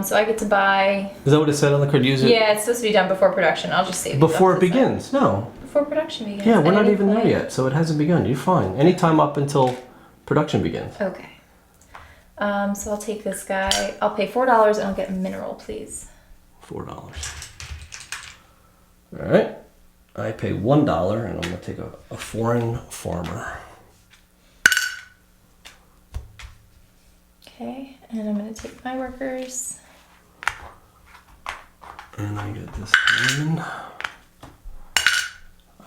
So I get to buy... Is that what it said on the card? Use it? Yeah, it's supposed to be done before production. I'll just save it. Before it begins? No. Before production begins. Yeah, we're not even there yet, so it hasn't begun. You're fine. Anytime up until production begins. Okay. So I'll take this guy. I'll pay $4 and I'll get mineral, please. $4. Alright. I pay $1 and I'm going to take a foreign farmer. Okay, and I'm going to take my workers. And I get this in.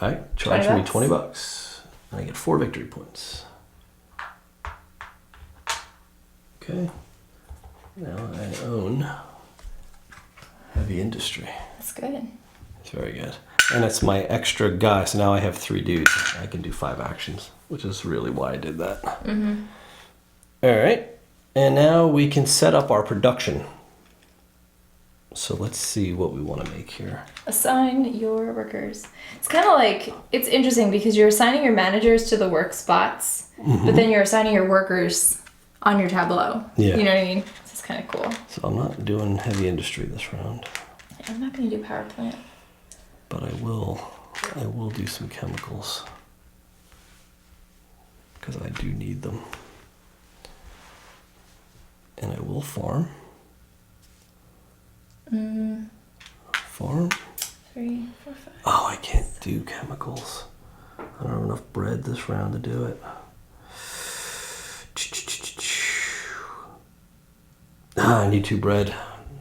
Alright, charge me $20. And I get 4 victory points. Okay. Now I own heavy industry. That's good. It's very good. And it's my extra guy, so now I have 3 dudes. I can do 5 actions, which is really why I did that. Mm-hmm. Alright, and now we can set up our production. So let's see what we want to make here. Assign your workers. It's kind of like, it's interesting because you're assigning your managers to the work spots, but then you're assigning your workers on your tableau. Yeah. You know what I mean? This is kind of cool. So I'm not doing heavy industry this round. I'm not going to do power plant. But I will do some chemicals. Because I do need them. And I will farm. I'm farm. 3, 4, 5. Oh, I can't do chemicals. I don't have enough bread this round to do it. I need 2 bread,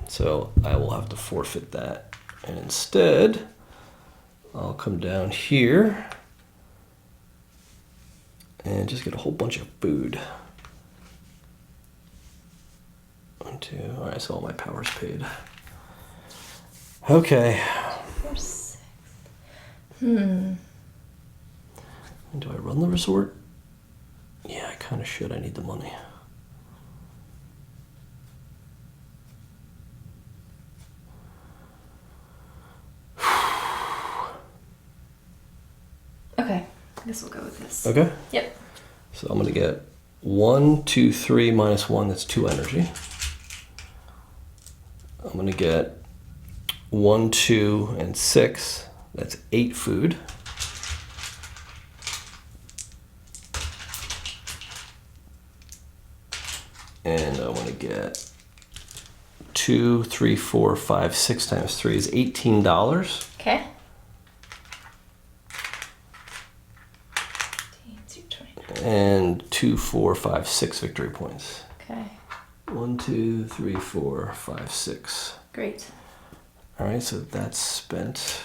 so I will have to forfeit that. And instead, I'll come down here and just get a whole bunch of food. 1, 2. All right, so all my power's paid. Okay. 4, 6. Do I run the resort? Yeah, I kind of should. I need the money. Okay, I guess we'll go with this. Okay. Yep. So I'm gonna get 1, 2, 3 minus 1. That's 2 energy. I'm gonna get 1, 2, and 6. That's 8 food. And I want to get 2, 3, 4, 5, 6 times 3 is $18. Okay. 18, And 2, 4, 5, 6 victory points. Okay. 1, 2, 3, 4, 5, 6. Great. All right, so that's spent.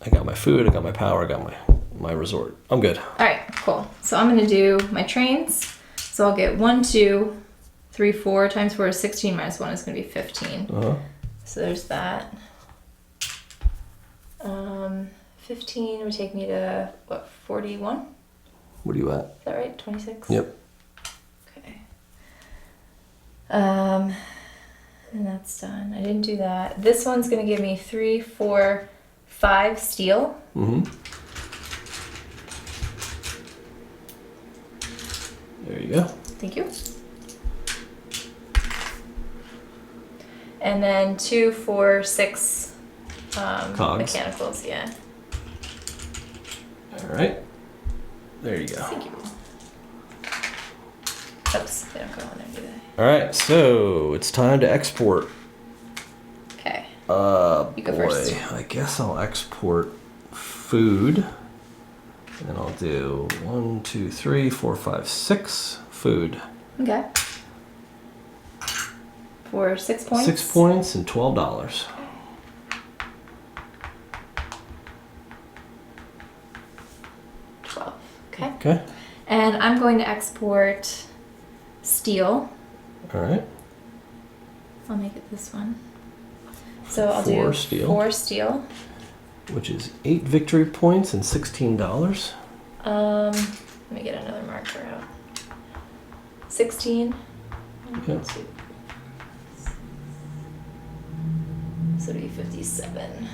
I got my food, I got my power, I got my resort. I'm good. All right, cool. So I'm gonna do my trains. So I'll get 1, 2, 3, 4 times 4 is 16 minus 1 is gonna be 15. Uh-huh. So there's that. 15 would take me to what, 41? What are you at? Is that right? 26? Yep. Okay. And that's done. I didn't do that. This one's gonna give me 3, 4, 5 steel. Mm-hmm. There you go. Thank you. And then 2, 4, 6 Cogs. mechanicals, yeah. All right. There you go. Thank you. Oops, they don't go on there, do they? All right, so it's time to export. Okay. You go first. I guess I'll export food. And I'll do 1, 2, 3, 4, 5, 6 food. Okay. For 6 points? 6 points and $12. Okay. Okay. And I'm going to export steel. All right. I'll make it this one. So I'll 4 do steel. 4 steel. Which is 8 victory points and $16. Let me get another marker out. 16. Yep. So it'll be 57.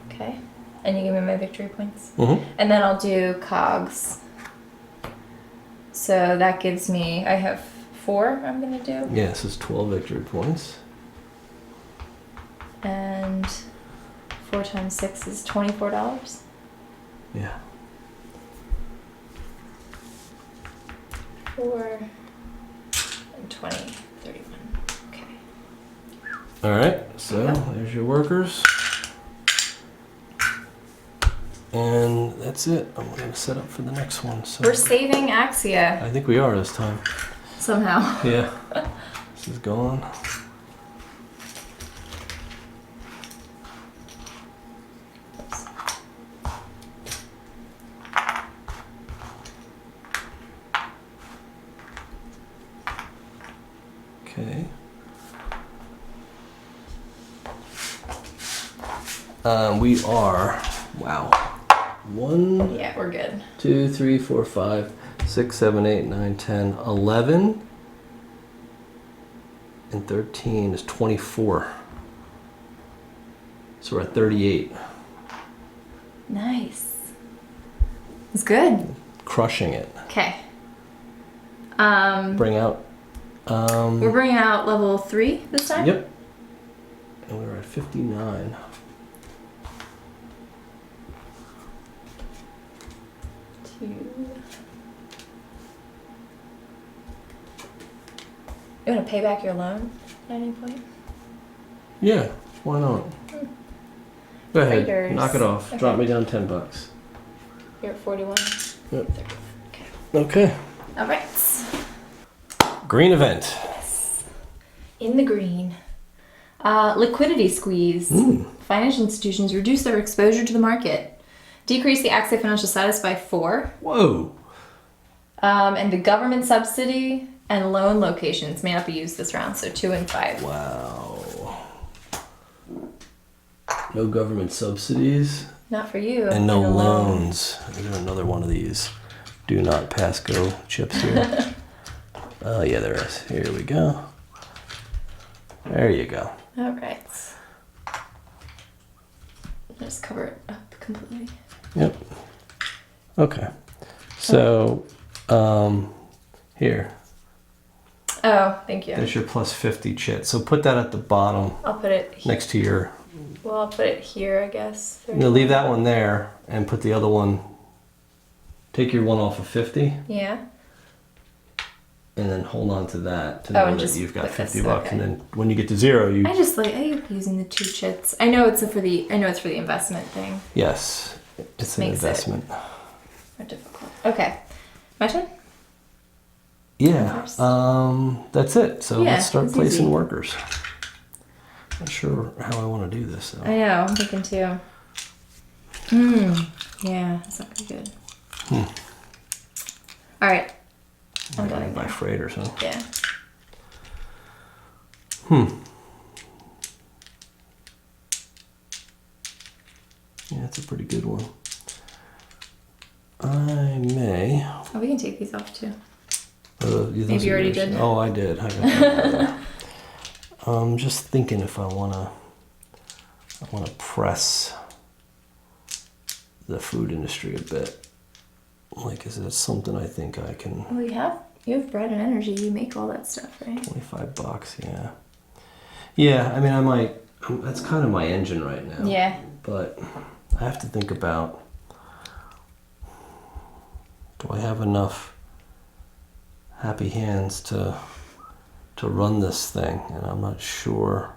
Okay. And you give me my victory points. Mm-hmm. And then I'll do cogs. So that gives me, I have 4 I'm going to do. Yeah, this is 12 victory points. And 4 times 6 is $24. Yeah. 4 and 20, 31. Okay. All right, so there's your workers. And that's it. I'm going to set up for the next one. So We're saving Axia I think we are this time. somehow. Yeah. This is gone. Okay. We are, wow. 1, Yeah, we're good. 2, 3, 4, 5, 6, 7, 8, 9, 10, 11, and 13 is 24. So we're at 38. Nice. It's good. Crushing it. Okay. Bring out. We're bringing out level 3 this time? Yep. And we're at 59. You want to pay back your loan at any point? Yeah, why not? Go ahead, Freighters. knock it off. Okay. Drop me down $10. You're at 41. Yep. 30. Okay. Okay. All right. Green event. In the green. Liquidity squeeze. Financial institutions reduce their exposure to the market. Decrease the access financial status by 4. Whoa. And the government subsidy and loan locations may not be used this round, so 2 and 5. Wow. No government subsidies. Not for you. And no a loan. loans. Is there another one of these do not pass go chips here? Oh, yeah, there is. Here we go. There you go. All right. Just cover it up completely. Yep. Okay. So, here. Oh, thank you. There's your plus 50 chit. So put that at the bottom I'll put it here. next to your... Well, I'll put it here, I guess. leave that one there and put the other one... Take your one off of 50 Yeah. and then hold on to that to Oh, know and that just you've got put this, 50 bucks. okay. And then when you get to 0, you... I like using the 2 chits. I know it's for the investment thing. Yes. It's an makes it- investment. More difficult. Okay. My turn? Yeah. First. That's it. So Yeah, let's start it's placing easy. workers. Not sure how I want to do this though. I know, I'm thinking too. Yeah, that's not gonna be good. Alright. I'm going By there. freighters, huh? Yeah. Yeah, that's a pretty good one. I may. Oh, we can take these off too. Maybe you already did. Oh, I did. I got that. I'm just thinking if I wanna press the food industry a bit. Like, is it something I think I can? Well, you have bread and energy. You make all that stuff, right? $25, yeah. Yeah, I mean, I might. That's kind of my engine right now. Yeah. But I have to think about. Do I have enough happy hands to run this thing? And I'm not sure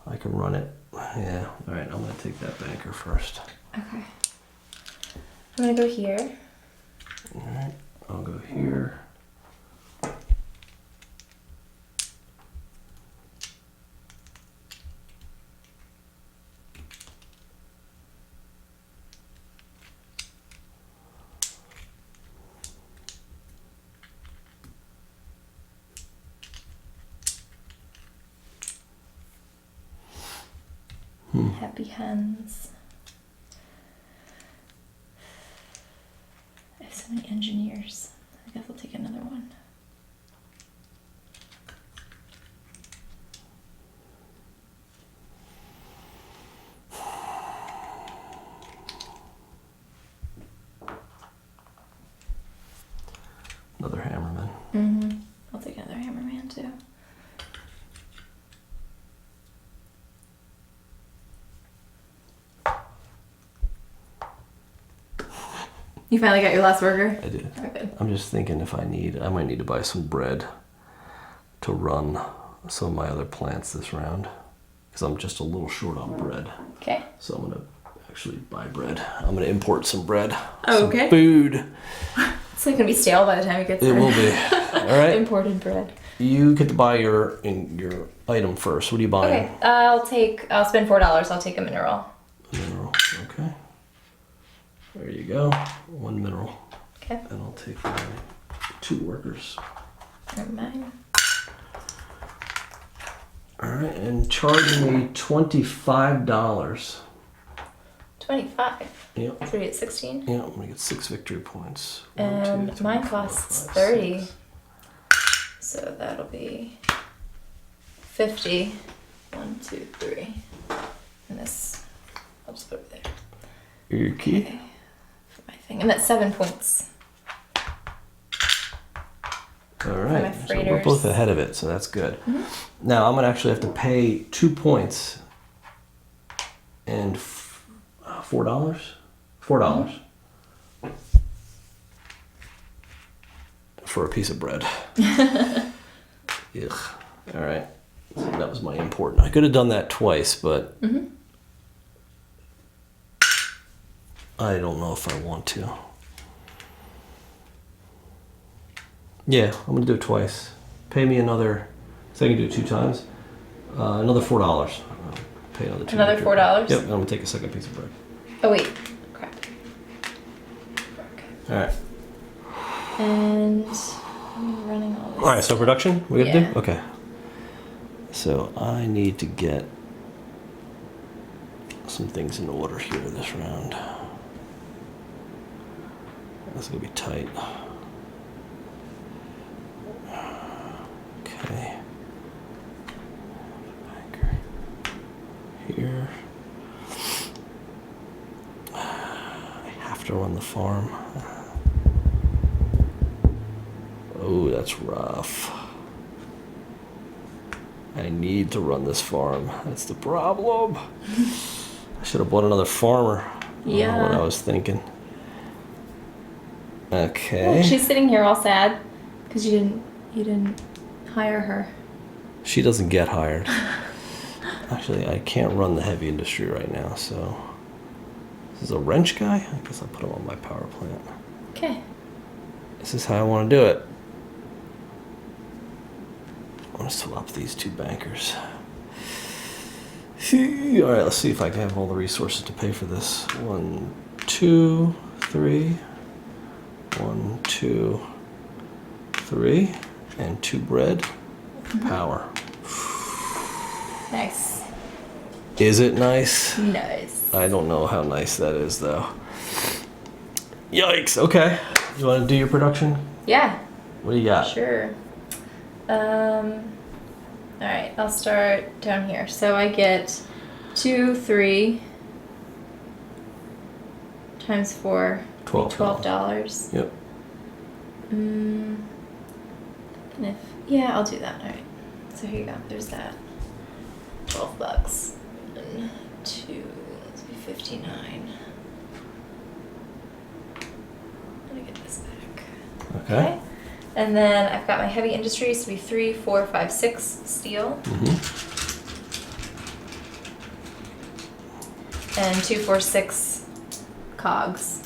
I can run it. Yeah. All right. I'm gonna take that banker first. Okay. I'm gonna go here. All right. I'll go here. Happy hands. I have so many engineers. I guess I'll take another one. Another hammerman. I'll take another hammerman too. You finally got your last burger? I did. Oh, good. I'm just thinking if I might need to buy some bread to run some of my other plants this round. Because I'm just a little short on bread. Okay. So I'm going to actually buy bread. I'm going to import some bread. Oh, some okay. Food. It's like gonna be stale by the time it gets It there. will be. All right. Imported bread. You get to buy your item first. What are you buying? Okay, I'll spend $4. I'll take a mineral. A mineral. Okay. There you go. 1 mineral. Okay. And I'll take my 2 workers. Never mind. All right, and charging me $25. 25. Yep. So we get 16. Yeah, I'm gonna get 6 victory points. And mine costs 30. So that'll be 50. 1, 2, 3. And this, I'll just put it there. Your key. Okay. For my thing. And that's 7 points. All my right, so we're freighters. both ahead of it, so that's good. Now I'm gonna actually have to pay 2 points and $4. $4 for a piece of bread. Ugh. All right. That was my import. I could have done that twice, but I don't know if I want to. Yeah, I'm gonna do it twice. Pay me another, so I can do it 2 times. Another $4. I'll pay another $2. Another $4? Yep, I'm gonna take a second piece of bread. Oh wait, crap. All right. And I'm running all this. All right, so production, we gotta Yeah. do? Okay. So I need to get some things in order here this round. That's gonna be tight. Okay. Banker. Here. I have to run the farm. Oh, that's rough. I need to run this farm. That's the problem. I should have bought another farmer. I don't know what I was thinking. Okay. Oh, she's sitting here all sad because you didn't hire her. She doesn't get hired. Actually, I can't run the heavy industry right now, so this is a wrench guy. I guess I'll put him on my power plant. Okay. This is how I want to do it. I want to swap these 2 bankers. All right, let's see if I can have all the resources to pay for this. 1, 2, 3. 1, 2, 3, and 2 bread. Power. Nice. Is it nice? Nice. I don't know how nice that is, though. Yikes. Okay. You want to do your production? Yeah. What do you got? Sure. All right, I'll start down here. So I get 2, 3 times 4. $12. Yep. And if I'll do that. All right. So here you go. There's that. $12. And 2. Let's be 59. Let me get this back. Okay. And then I've got my heavy industries to be 3, 4, 5, 6 steel. And 2, 4, 6 cogs.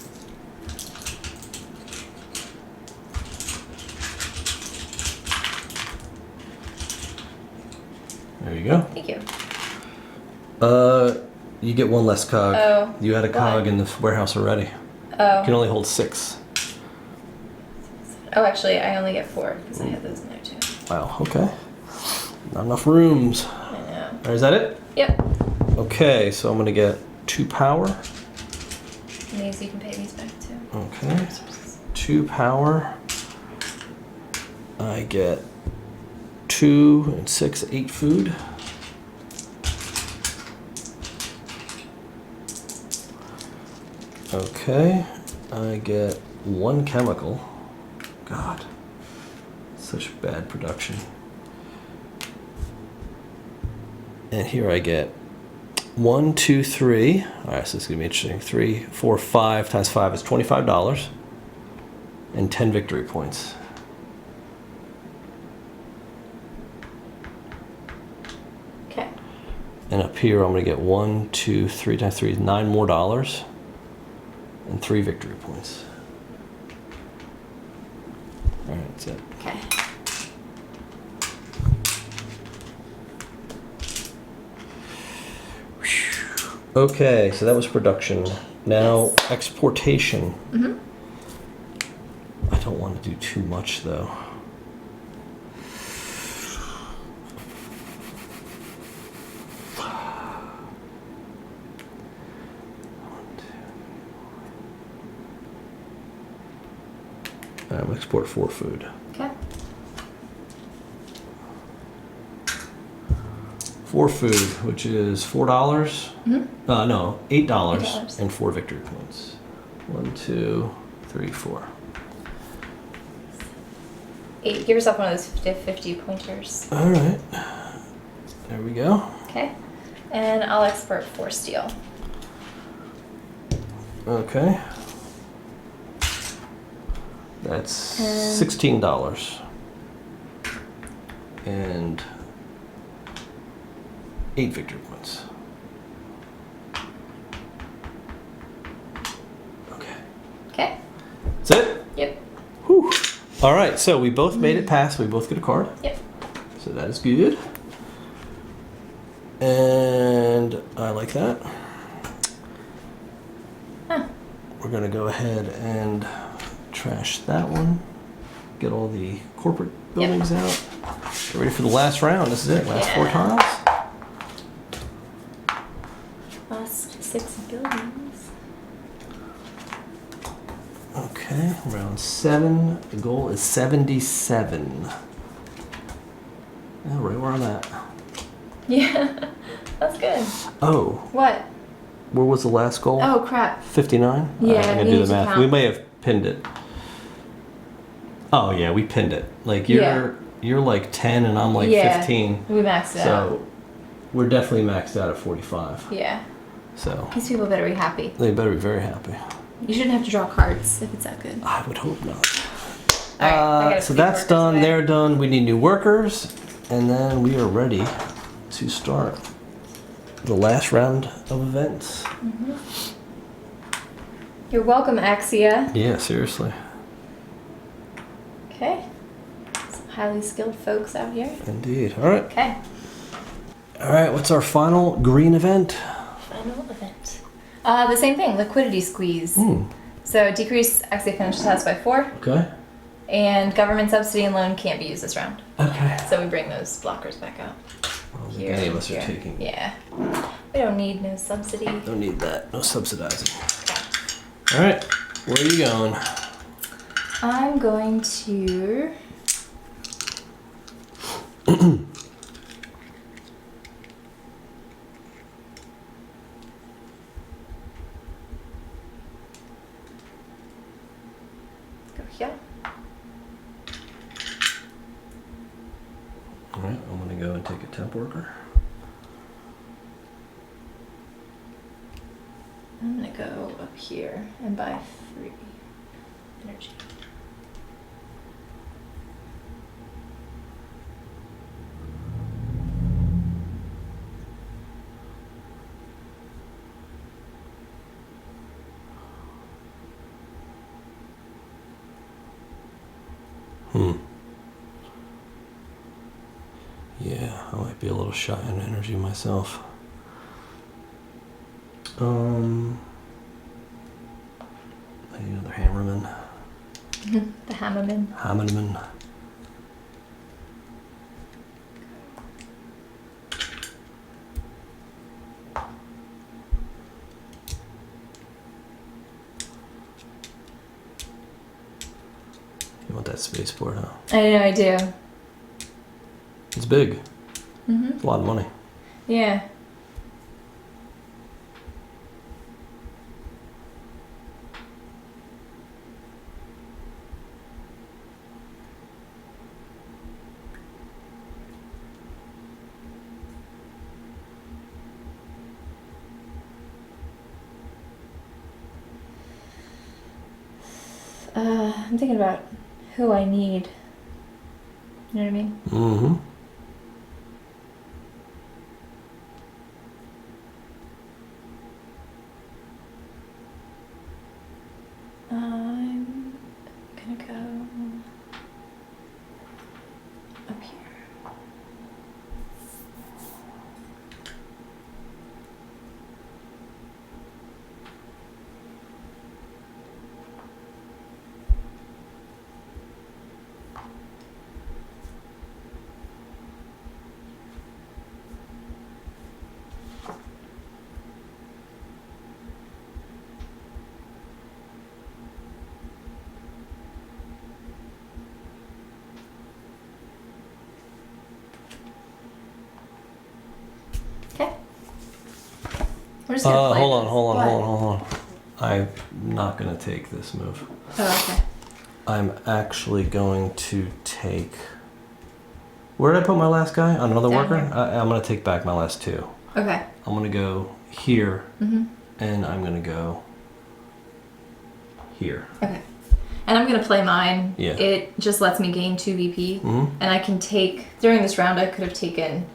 There you go. Thank you. You get 1 less cog. Oh. You had a cog Why? in the warehouse already. Oh. You can only hold 6. Oh, actually, I only get 4 because I had those in there too. Wow. Okay. Not enough rooms. I know. All right, is that it? Yep. Okay, so I'm gonna get 2 power. And these you can pay these back too. Okay. 2 power. I get 2 and 6, 8 food. Okay. I get 1 chemical. God. Such bad production. And here I get 1, 2, 3. All right, so this is gonna be interesting. 3, 4, 5 times 5 is $25, and 10 victory points. Okay. And up here, I'm gonna get 1, 2, 3 times 3 is $9 more, and 3 victory points. All right, that's it. Okay. Okay, so that was production. Now exportation. I don't want to do too much though. I'm gonna export 4 food. Okay. 4 food, which is $4. No, $8, $8. and 4 victory points. 1, 2, 3, 4. 8. Give yourself one of those 50 pointers. All right. There we go. Okay. And I'll export 4 steel. Okay. That's $16. And 8 victory points. Okay. Okay. That's it? Yep. Whew. All right, so we both made it past. We both get a card. Yep. So that is good. And I like that. Huh. We're going to go ahead and trash that one. Get all the corporate buildings out. Get ready for the last round. This is it. Last 4 tiles. Last 6 buildings. Okay, round 7. The goal is 77. Yeah, right where I'm at. Yeah, that's good. Oh, What? where was the last goal? Oh, crap. 59? Yeah, I'm gonna we do need the to math. count. We may have pinned it. Oh yeah, we pinned it. Like you're like 10 and I'm like 15. We maxed it out. So we're definitely maxed out at 45. Yeah. So These people better be happy. they better be very happy. You shouldn't have to draw cards if it's that good. I would hope not. All right, I gotta So put that's these workers done. away. They're done. We need new workers, and then we are ready to start the last round of events. You're welcome, Axia. Yeah, seriously. Okay. Some highly skilled folks out here. Indeed. All right. Okay. All right. What's our final green event? Final event. The same thing, liquidity squeeze. So decrease Axia finished task by 4, Okay. and government subsidy and loan can't be used this round. Okay. So we bring those blockers back out. I don't think Here, any of us here. are taking. Yeah. We don't need no subsidy. Don't need that. No subsidizing. Okay. All right. Where are you going? I'm going to... go here. All right. I'm gonna go and take a temp worker. I'm gonna go up here and buy 3 energy. Yeah, I might be a little shy on energy myself. I need another hammerman. The hammerman. Hammerman. You want that spaceport, huh? I know I do. It's big. It's a lot of money. Yeah. I'm thinking about who I need. You know what I mean? Mm-hmm. I'm gonna go up here. Okay. We're just gonna play Hold on, this. hold on, What? hold on, hold on. I'm not gonna take this move. Oh, okay. I'm actually going to take. Where did I put my last guy? On another Down worker? here. I'm gonna take back my last 2. Okay. I'm gonna go here, Mm-hmm. and I'm gonna go here. Okay. And I'm gonna play mine. Yeah. It just lets me gain 2 BP, Mhm. and I can take during this round. I could have taken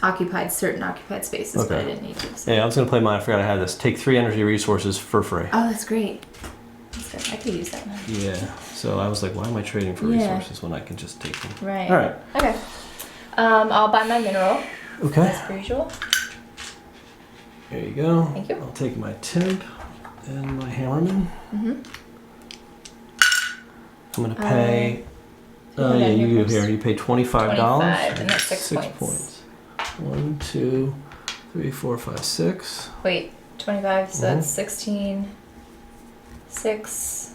occupied certain occupied spaces, but I Okay. didn't need to. So. Yeah, I was gonna play mine. I forgot I had this. Take 3 energy resources for free. Oh, that's great. That's good. I could use that one. Yeah. So I was like, why am I trading for Yeah. resources when I can just take them? Right. All right. Okay. I'll buy my mineral Okay. as per usual. There you go. Thank you. I'll take my temp and my hammerman. Mm-hmm. I'm gonna pay. go Yeah, down you here go first. here. You pay $25. 25, and that's 6 points. 1, 2, 3, 4, 5, 6. Wait, 25, so Mhm. that's 16. 6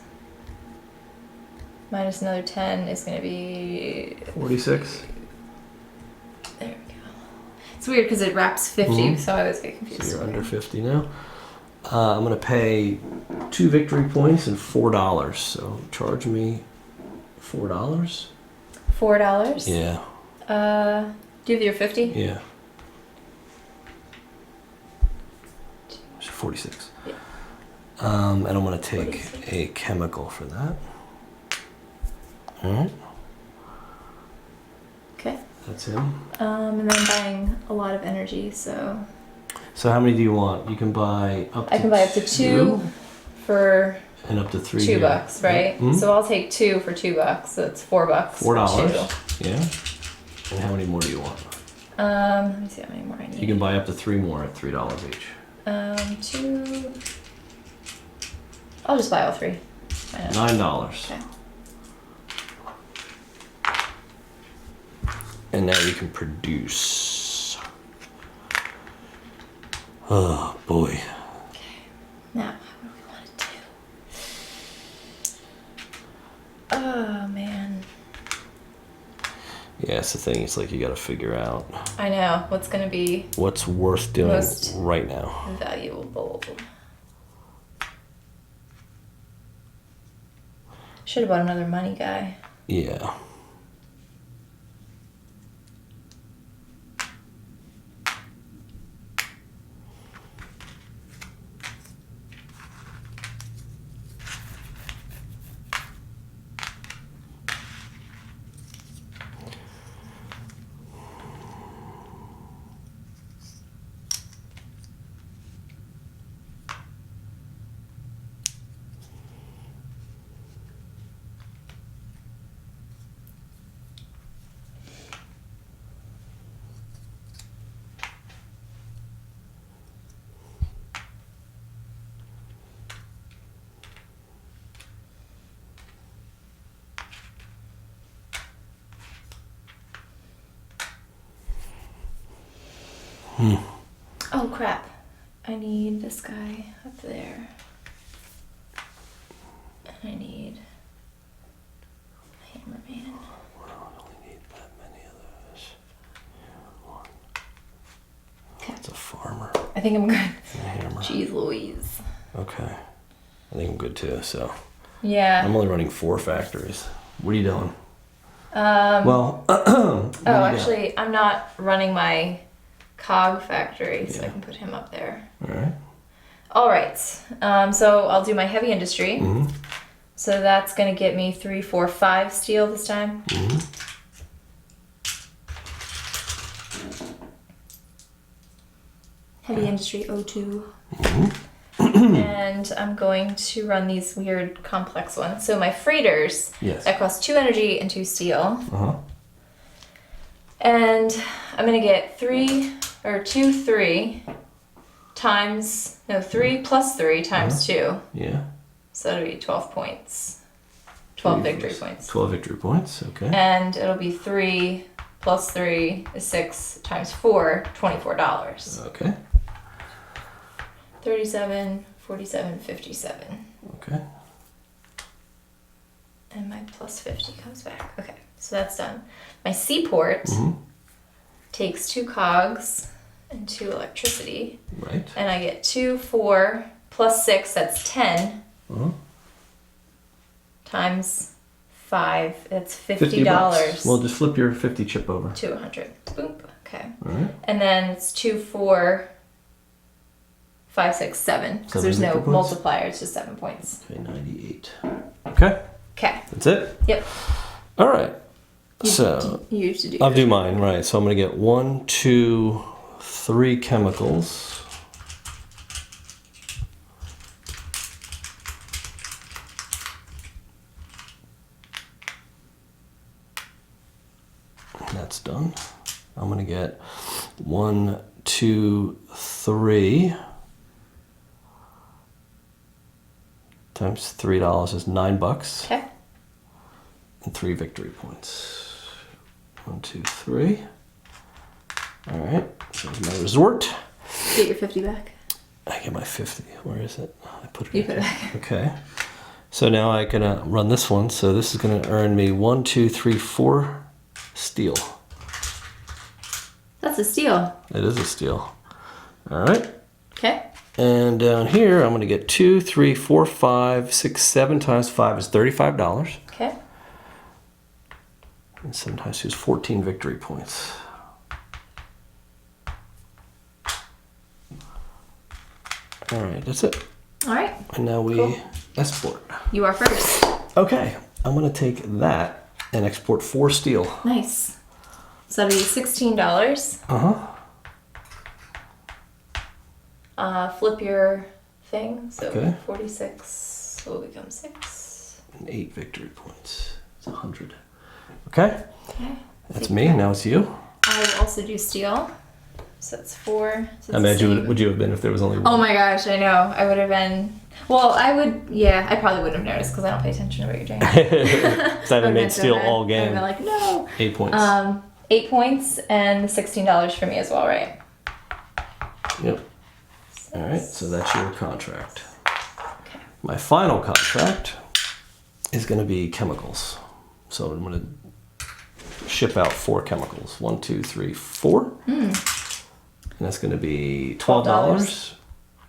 minus another 10 is going to be... 46. There we go. It's weird because it wraps 50, Mhm. so I always get confused. So you're under 50 now. I'm gonna pay 2 victory points and $4. So charge me $4. $4? Yeah. Do you have your 50? Yeah. 46. Yeah. And I'm gonna take 46. a chemical for that. All right. Okay. That's him. And then I'm buying a lot of energy, so So how many do you want? You can buy up to I can buy up to 2 for and up to 3 $2, here. right? Mhm. So I'll take 2 for $2, so it's $4. $4. For 2. Yeah. And how many more do you want? Let me see how many more I need. You can buy up to 3 more at $3 each. 2. I'll just buy all 3. Why not? $9. Okay. And now you can produce. Oh boy. Now, what do we want to do? Oh man. Yeah, it's the thing. It's like you got to figure out I know what's gonna be what's worth doing Most- right now. valuable. Should have bought another money guy. Yeah. Oh crap! I need this guy up there. And I need a hammerman. We don't really need that many of those. Okay. It's a farmer I think I'm good. and a hammer. Jeez Louise. Okay. I think I'm good too. So Yeah. I'm only running 4 factories. What are you doing? Oh, Well. actually, I'm not running my cog factory, so I Yeah. can put him up there. All right. All right. So I'll do my heavy industry. Mm-hmm. So that's going to get me 3, 4, 5 steel this time. Mm-hmm. Heavy industry O2. Mm-hmm. And I'm going to run these weird complex ones. So my freighters, Yes. that cost 2 energy and 2 steel. Uh-huh. And I'm going to get 3 times, no, 3 plus 3 times 2. Yeah. So it'll be 12 points. 12 victory points. 12 victory points. Okay. And it'll be 3 plus 3 is 6 times 4, $24. Okay. 37, 47, 57. Okay. And my plus 50 comes back. Okay, so that's done. My seaport Mm-hmm. takes 2 cogs and 2 electricity. Right. And I get 2, 4, plus 6, that's 10, Uh-huh. times 5, that's $50. $50 Well, just flip your 50 chip over. to 100. Boop, okay. All right. And then it's 2, 4, 5, 6, 7. Because 7 there's no victory points? multiplier, it's just 7 points. Okay, 98. Okay. Okay, That's it. yep. All right. So You used to do I'll yours. do mine, right. So I'm going to get 1, 2, 3 chemicals. That's done. I'm going to get 1, 2, 3 times $3 is $9. Okay. And 3 victory points. 1, 2, 3. All right. So there's my resort. Get your 50 back. I get my 50. Where is it? I put it. You right put it there. back. Okay. So now I can run this one. So this is going to earn me 1, 2, 3, 4 steel. That's a steal. It is a steal. All right. Okay. And down here, I'm going to get 2, 3, 4, 5, 6, 7 times 5 is $35. Okay. And 7 times 2 is 14 victory points. All right, that's it. All right. And now we Cool. export. You are first. Okay, I'm going to take that and export 4 steel. Nice. So that'll be $16. Uh-huh. Flip your thing. So Okay. 46 will become 6. And 8 victory points. It's 100. Okay, Okay. that's me. Now it's you. I will also do steel. So that's 4. So I it's imagine the same. would you have been if there was only one? Oh my gosh, I know. I would have been. Well, I would. Yeah, I probably wouldn't have noticed because I don't pay attention to what you're doing. So I haven't made steel all I'd game. been like, no. 8 points. 8 points and $16 for me as well, right? Yep. All right, so that's your contract. My final contract is going to be chemicals. So I'm going to ship out 4 chemicals. 1, 2, 3, 4. And that's going to be $12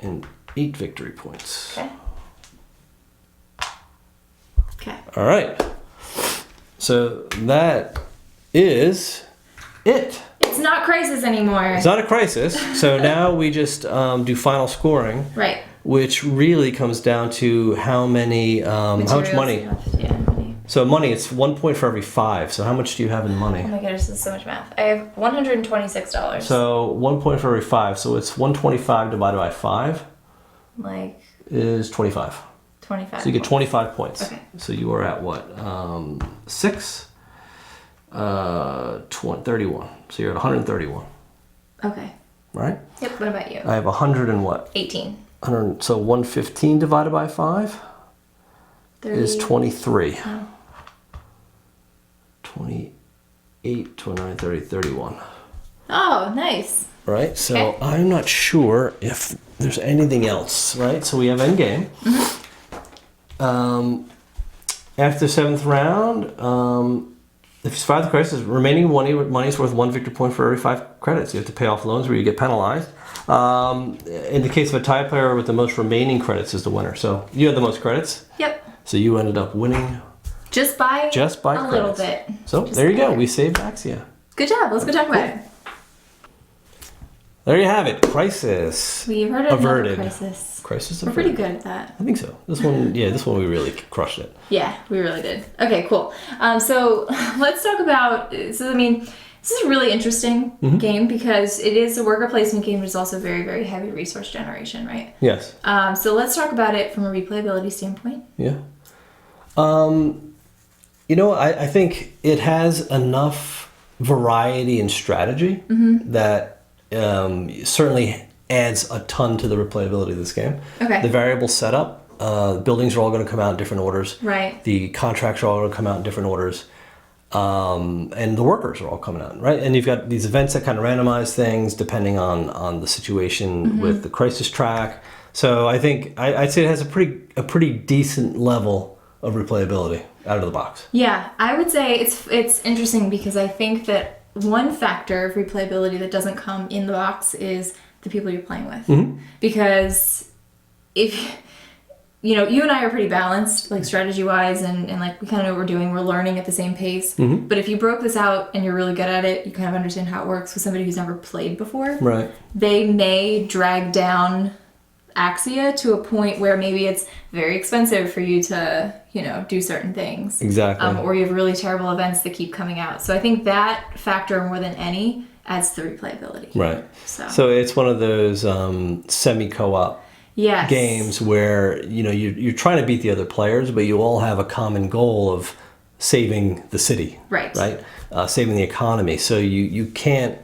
and 8 victory points. Okay. Okay. All right. So that is it. It's not crisis anymore. It's not a crisis. So now we just do final scoring, Right. which really comes down to how many, how much Materials money. left. Yeah, money. So money, it's 1 point for every 5. So how much do you have in money? Oh my goodness, this is so much math. I have $126. So 1 point for every 5. So it's 125 divided by 5 Like is 25. 25. So you get 25 points. Okay. So you are at what? 6? 31. So you're at 131, Okay. right? Yep. What about you? I have 100 and what? 18. 100, so 115 divided by 5 30. is 23. Oh. 28, 29, 30, 31. Oh, nice. Right? So Okay. I'm not sure if there's anything else, right? So we have endgame. After the 7th round, if you survive the crisis, remaining money is worth 1 victory point for every 5 credits. You have to pay off loans where you get penalized. In the case of a tie player with the most remaining credits is the winner. So you had the most credits. Yep. So you ended up winning Just by a little bit. So Just there you go. there. We saved Axia. Good job. Let's go talk about it. There you have it. Crisis. We've heard of another Averted. crisis. Crisis We're averted. pretty good at that. I think so. This one, this one we really crushed it. Yeah, we really did. Okay, cool. So let's talk about. So I mean, this is a really interesting game because it is a worker placement game, but it's also very, very heavy resource generation, right? Yes. So let's talk about it from a replayability standpoint. Yeah. You know, I think it has enough variety and strategy that certainly adds a ton to the replayability of this game. Okay. The variable setup, buildings are all going to come out in different orders. Right. The contracts are all going to come out in different orders. And the workers are all coming out, right? And you've got these events that kind of randomize things depending on the situation with the crisis track. So I think I'd say it has a pretty decent level of replayability out of the box. Yeah, I would say it's interesting because I think that one factor of replayability that doesn't come in the box is the people you're playing with. Because if you and I are pretty balanced, like strategy wise, and like we kind of know what we're doing. We're learning at the same pace. But if you broke this out and you're really good at it, you kind of understand how it works with somebody who's never played before. Right. They may drag down axia to a point where maybe it's very expensive for you to, do certain things. Exactly. Or you have really terrible events that keep coming out. So I think that factor more than any adds to the replayability. Right. So it's one of those semi-co-op games where, you're trying to beat the other players, but you all have a common goal of saving the city. Right. Saving the economy. So you can't,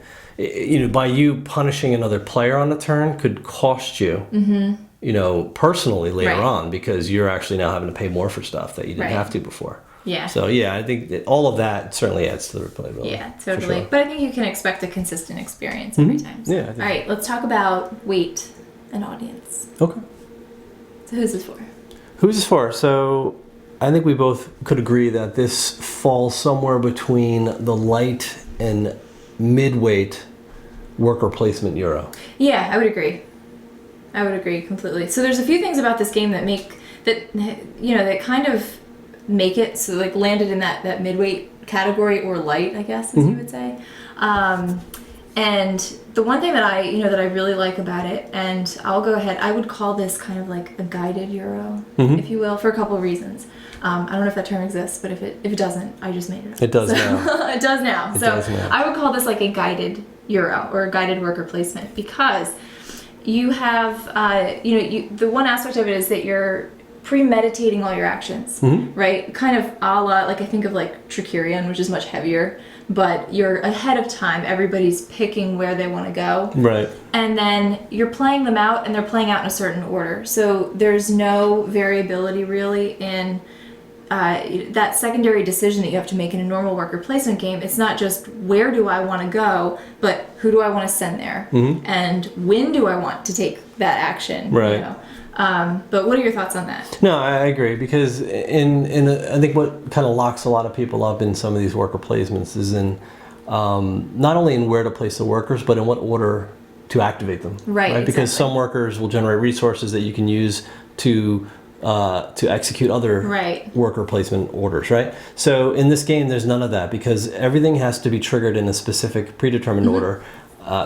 by you punishing another player on a turn could cost you, personally later on, because you're actually now having to pay more for stuff that you didn't have to before. Yeah. So I think that all of that certainly adds to the replayability. Yeah, totally. Sure. But I think you can expect a consistent experience every time. So. Yeah. I think All right, let's talk about weight and audience. Okay. So who's this for? Who's this for? So I think we both could agree that this falls somewhere between the light and mid-weight worker placement Euro. Yeah, I would agree. I would agree completely. So there's a few things about this game that that kind of make it so landed in that mid-weight category, or light, I guess, as you would say. And the one thing that I really like about it, and I'll go ahead, I would call this kind of like a guided Euro, if you will, for a couple of reasons. I don't know if that term exists, but if it doesn't, I just made it up. It does now. It does now. It does now. I would call this like a guided Euro or a guided worker placement, because you have, the one aspect of it is that you're premeditating all your actions, right? Kind of a la, I think of Tricerion, which is much heavier, but you're ahead of time. Everybody's picking where they want to go. Right. And then you're playing them out, and they're playing out in a certain order. So there's no variability really in that secondary decision that you have to make in a normal worker placement game. It's not just where do I want to go, but who do I want to send there, and when do I want to take that action. Right. But what are your thoughts on that? No, I agree, because I think what kind of locks a lot of people up in some of these worker placements is in not only in where to place the workers, but in what order to activate them. Right. Exactly. Because some workers will generate resources that you can use to execute other worker placement orders, right? So in this game, there's none of that, because everything has to be triggered in a specific predetermined order.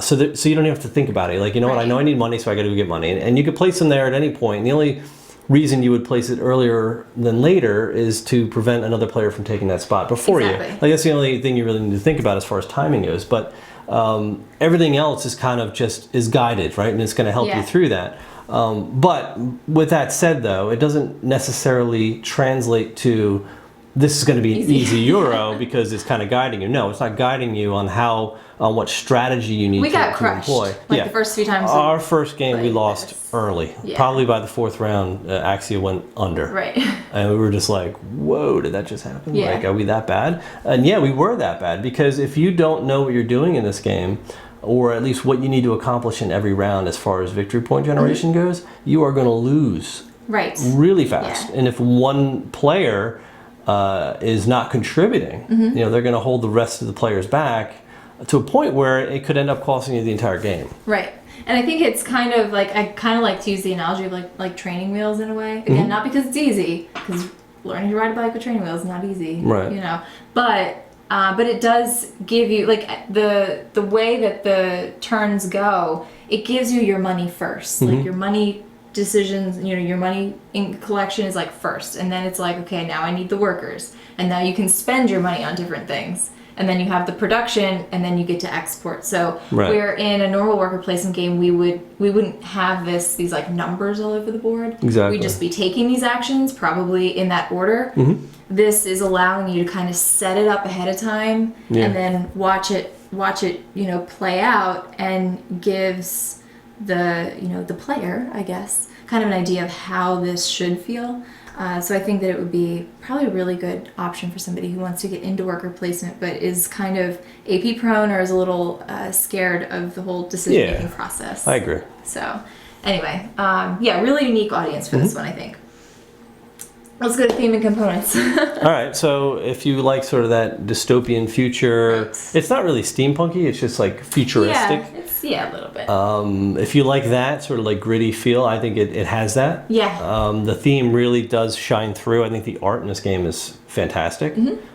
So you don't even have to think about it. What, I know I need money, so I got to go get money. And you could place them there at any point. And the only reason you would place it earlier than later is to prevent another player from taking that spot before you. That's the only thing you really need to think about as far as timing goes. But everything else is kind of is guided, right? And it's going to help you through that. But with that said, though, it doesn't necessarily translate to this is going to be an easy Euro because it's kind of guiding you. No, it's not guiding you on what strategy you need to employ. The first few times. Our first game we lost early. Probably by the fourth round, Axia went under. Right. And we were just like, whoa, did that just happen? Yeah. Are we that bad? And we were that bad, because if you don't know what you're doing in this game, or at least what you need to accomplish in every round as far as victory point generation goes, you are going to lose really fast. And if one player is not contributing, they're going to hold the rest of the players back to a point where it could end up costing you the entire game. Right. And I think it's kind of I kind of like to use the analogy of like training wheels in a way. Again, not because it's easy, because learning to ride a bike with training wheels is not easy. Right. But it does give you the way that the turns go. It gives you your money first, your money decisions. Your money in collection is first, and then it's okay, now I need the workers, and now you can spend your money on different things, and then you have the production, and then you get to export. So where in a normal worker placement game we wouldn't have these numbers all over the board. Exactly. We'd just be taking these actions probably in that order. This is allowing you to kind of set it up ahead of time, and then watch it play out, and gives the player, I guess, kind of an idea of how this should feel. So I think that it would be probably a really good option for somebody who wants to get into worker placement but is kind of AP prone, or is a little scared of the whole decision-making process. I agree. So anyway, really unique audience for this one, I think. Let's go to theme and components. All right, so if you like sort of that dystopian future, it's not really steampunky, it's just futuristic. Yeah, it's a little bit. If you like that sort of gritty feel, I think it has that. Yeah. The theme really does shine through. I think the art in this game is fantastic.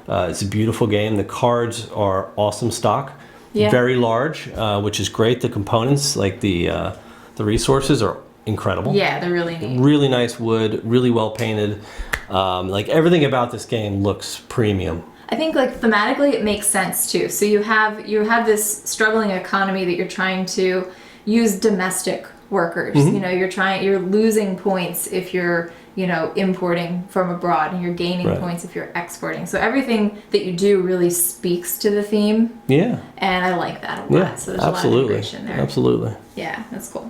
It's a beautiful game. The cards are awesome stock. Very large, which is great. The components, the resources, are incredible. Yeah, they're really neat. Really nice wood, really well painted. Like everything about this game looks premium. I think like thematically it makes sense too. So you have this struggling economy that you're trying to use domestic workers. Mm-hmm. You know, you're losing points if you're, you know, importing from abroad, and you're gaining Right. points if you're exporting. So everything that you do really speaks to the theme. Yeah. And I like that a lot. Yeah. So there's a lot of Absolutely. integration there. Absolutely. Yeah, that's cool.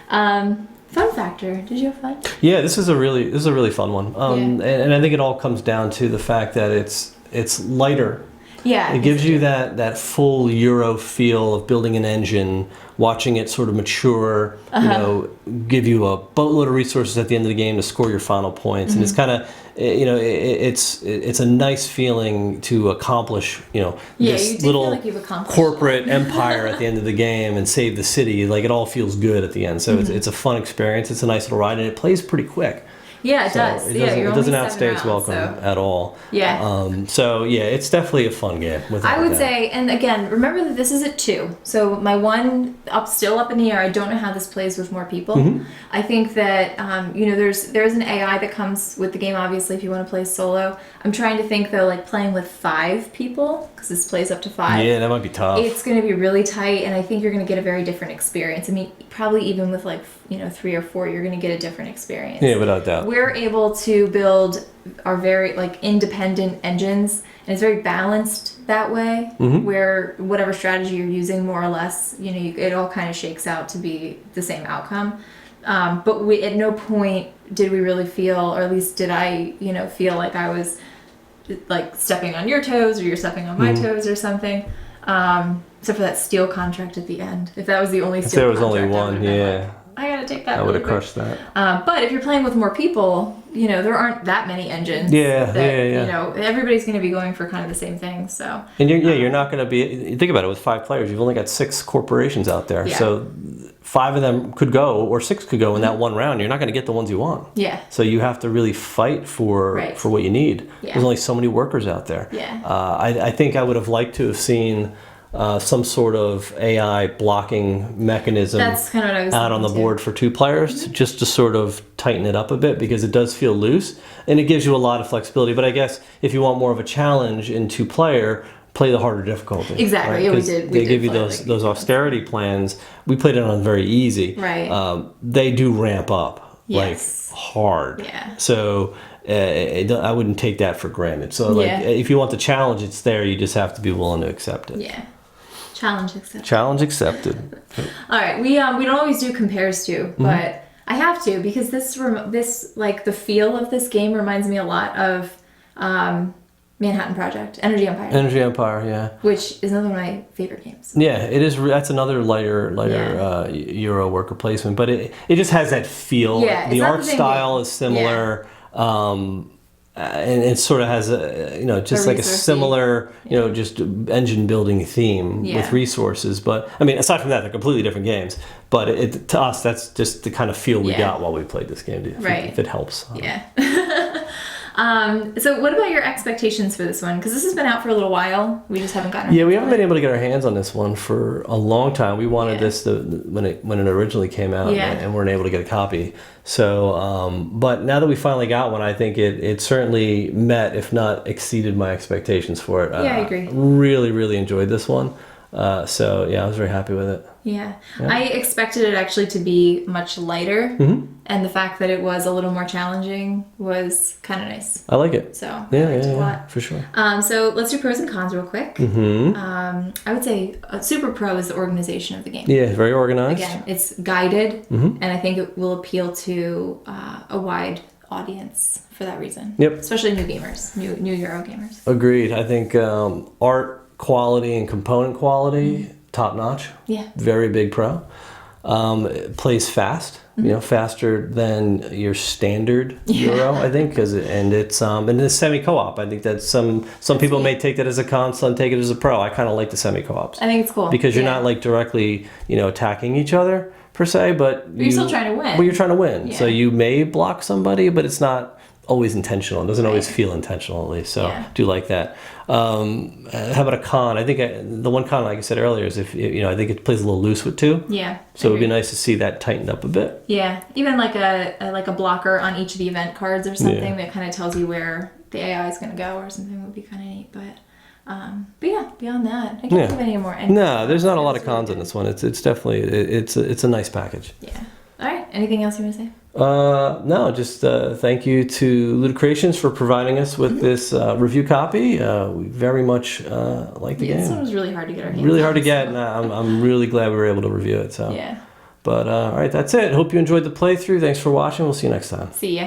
Fun factor. Did you have fun? Yeah, this is a really fun one. And I think it all comes down to the fact that it's lighter. Yeah. It gives you that full Euro feel of building an engine, watching it sort of mature, you know, give you a boatload of resources at the end of the game to score your final points. And it's kind of, you know, it's a nice feeling to accomplish, you know, Yeah, you this do little feel like you've accomplished corporate empire at the end of the game and save the city. Like it all feels good at the end. So it's a fun experience. It's a nice little ride, and it plays pretty quick. Yeah, it So does. It Yeah, doesn't, you're it doesn't only outstay 7 its rounds, welcome so. at all. Yeah. So yeah, it's definitely a fun game. Without I would a doubt. say, and again, remember that this is at 2. So my one still up in the air. I don't know how this plays with more people. Mm-hmm. I think that you know, there's an AI that comes with the game. Obviously, if you want to play solo, I'm trying to think though, like playing with 5 people, because this plays up to 5. Yeah, that might be tough. It's going to be really tight, and I think you're going to get a very different experience. I mean, probably even with like, you know, 3 or 4, you're going to get a different experience. Yeah, without doubt. We're able to build our very like independent engines, and it's very balanced that way, where whatever strategy you're using, more or less, you know, it all kind of shakes out to be the same outcome. But we, at no point did we really feel, or at least did I, you know, feel like I was like stepping on your toes or you're stepping on my toes or something. Except for that steel contract at the end. If that was the only If steel there was contract, only I one, would've been yeah, like, I gotta take that. I would really have quick. crushed that. But if you're playing with more people, you know, there aren't that many engines. Yeah, that, yeah. You know, everybody's going to be going for kind of the same thing. So. And you're not going to be. Think about it. With 5 players, you've only got 6 corporations out there. Yeah. So 5 of them could go, or 6 could go in that one round. You're not going to get the ones you want. Yeah. So you have to really fight for what you need. Yeah. There's only so many workers out there. Yeah. I think I would have liked to have seen some sort of AI blocking mechanism That's kind of what I was out on the thinking, board for 2 players, just to sort of tighten it up a bit, because it does feel loose and it gives you a lot of flexibility. But I guess if you want more of a challenge in 2-player, play the harder difficulty. Exactly. Right? Yeah, we 'Cause did they give you play those austerity plans. We played it on very easy. Right. They do ramp up Yes. like hard. Yeah. So I wouldn't take that for granted. So like if you want the challenge, it's there. You just have to be willing to accept it. Yeah. Challenge accepted. Challenge accepted. All right. We don't always do compares to, but I have to, because this like the feel of this game reminds me a lot of Manhattan Project, Energy Empire. Energy Empire, yeah. Which is another one of my favorite games. Yeah, it is. That's another lighter Euro worker placement, but it just has that feel. Yeah, the it's not art the same style game. is similar, and it sort of has just like a resourcey. similar just engine building theme with resources. But I mean, aside from that, they're completely different games. But to us, that's just the kind of feel we got while we played this game. If it helps. Yeah. So what about your expectations for this one? Because this has been out for a little while. We just haven't gotten. We haven't been able to get our hands on this one for a long time. We wanted this when it originally came out, and weren't able to get a copy. So, but now that we finally got one, I think it certainly met, if not exceeded, my expectations for it. I agree. Really, really enjoyed this one. So I was very happy with it. Yeah. I expected it actually to be much lighter, and the fact that it was a little more challenging was kind of nice. I like it. So yeah, for sure. So let's do pros and cons real quick. I would say super pro is the organization of the game. Yeah, very organized. Again, it's guided, and I think it will appeal to a wide audience for that reason. Yep. Especially new gamers, new Euro gamers. Agreed. I think art quality and component quality, top notch. Yeah. Very big pro. It plays fast, faster than your standard Euro, I think, and it's semi-co-op. I think that some people may take that as a con, some take it as a pro. I kind of like the semi-co-ops. I think it's cool. Because you're not like directly, attacking each other per se, but you're still trying to win. But you're trying to win. Yeah. So you may block somebody, but it's not always intentional. It doesn't always Right. feel intentional, at least. So Yeah. do like that. How about a con? I think the one con, like I said earlier, is if I think it plays a little loose with 2. Yeah. So it would be agreed. nice to see that tightened up a bit. Yeah, even like a blocker on each of the event cards or something Yeah. that kind of tells you where the AI is going to go or something would be kind of neat. But yeah, beyond that, I can't Yeah. think of any more. No, there's not a lot of It's really cons in good. this one. It's definitely it's a nice package. Yeah. All right. Anything else you want to say? No, just thank you to Luda Creations for providing us with this review copy. We very much like the Yeah, this one game. was really hard to get our hands Really on, hard to get, so- and I'm really glad we were able to review it. So, Yeah. but all right, that's it. Hope you enjoyed the playthrough. Thanks for watching. We'll see you next time. See ya.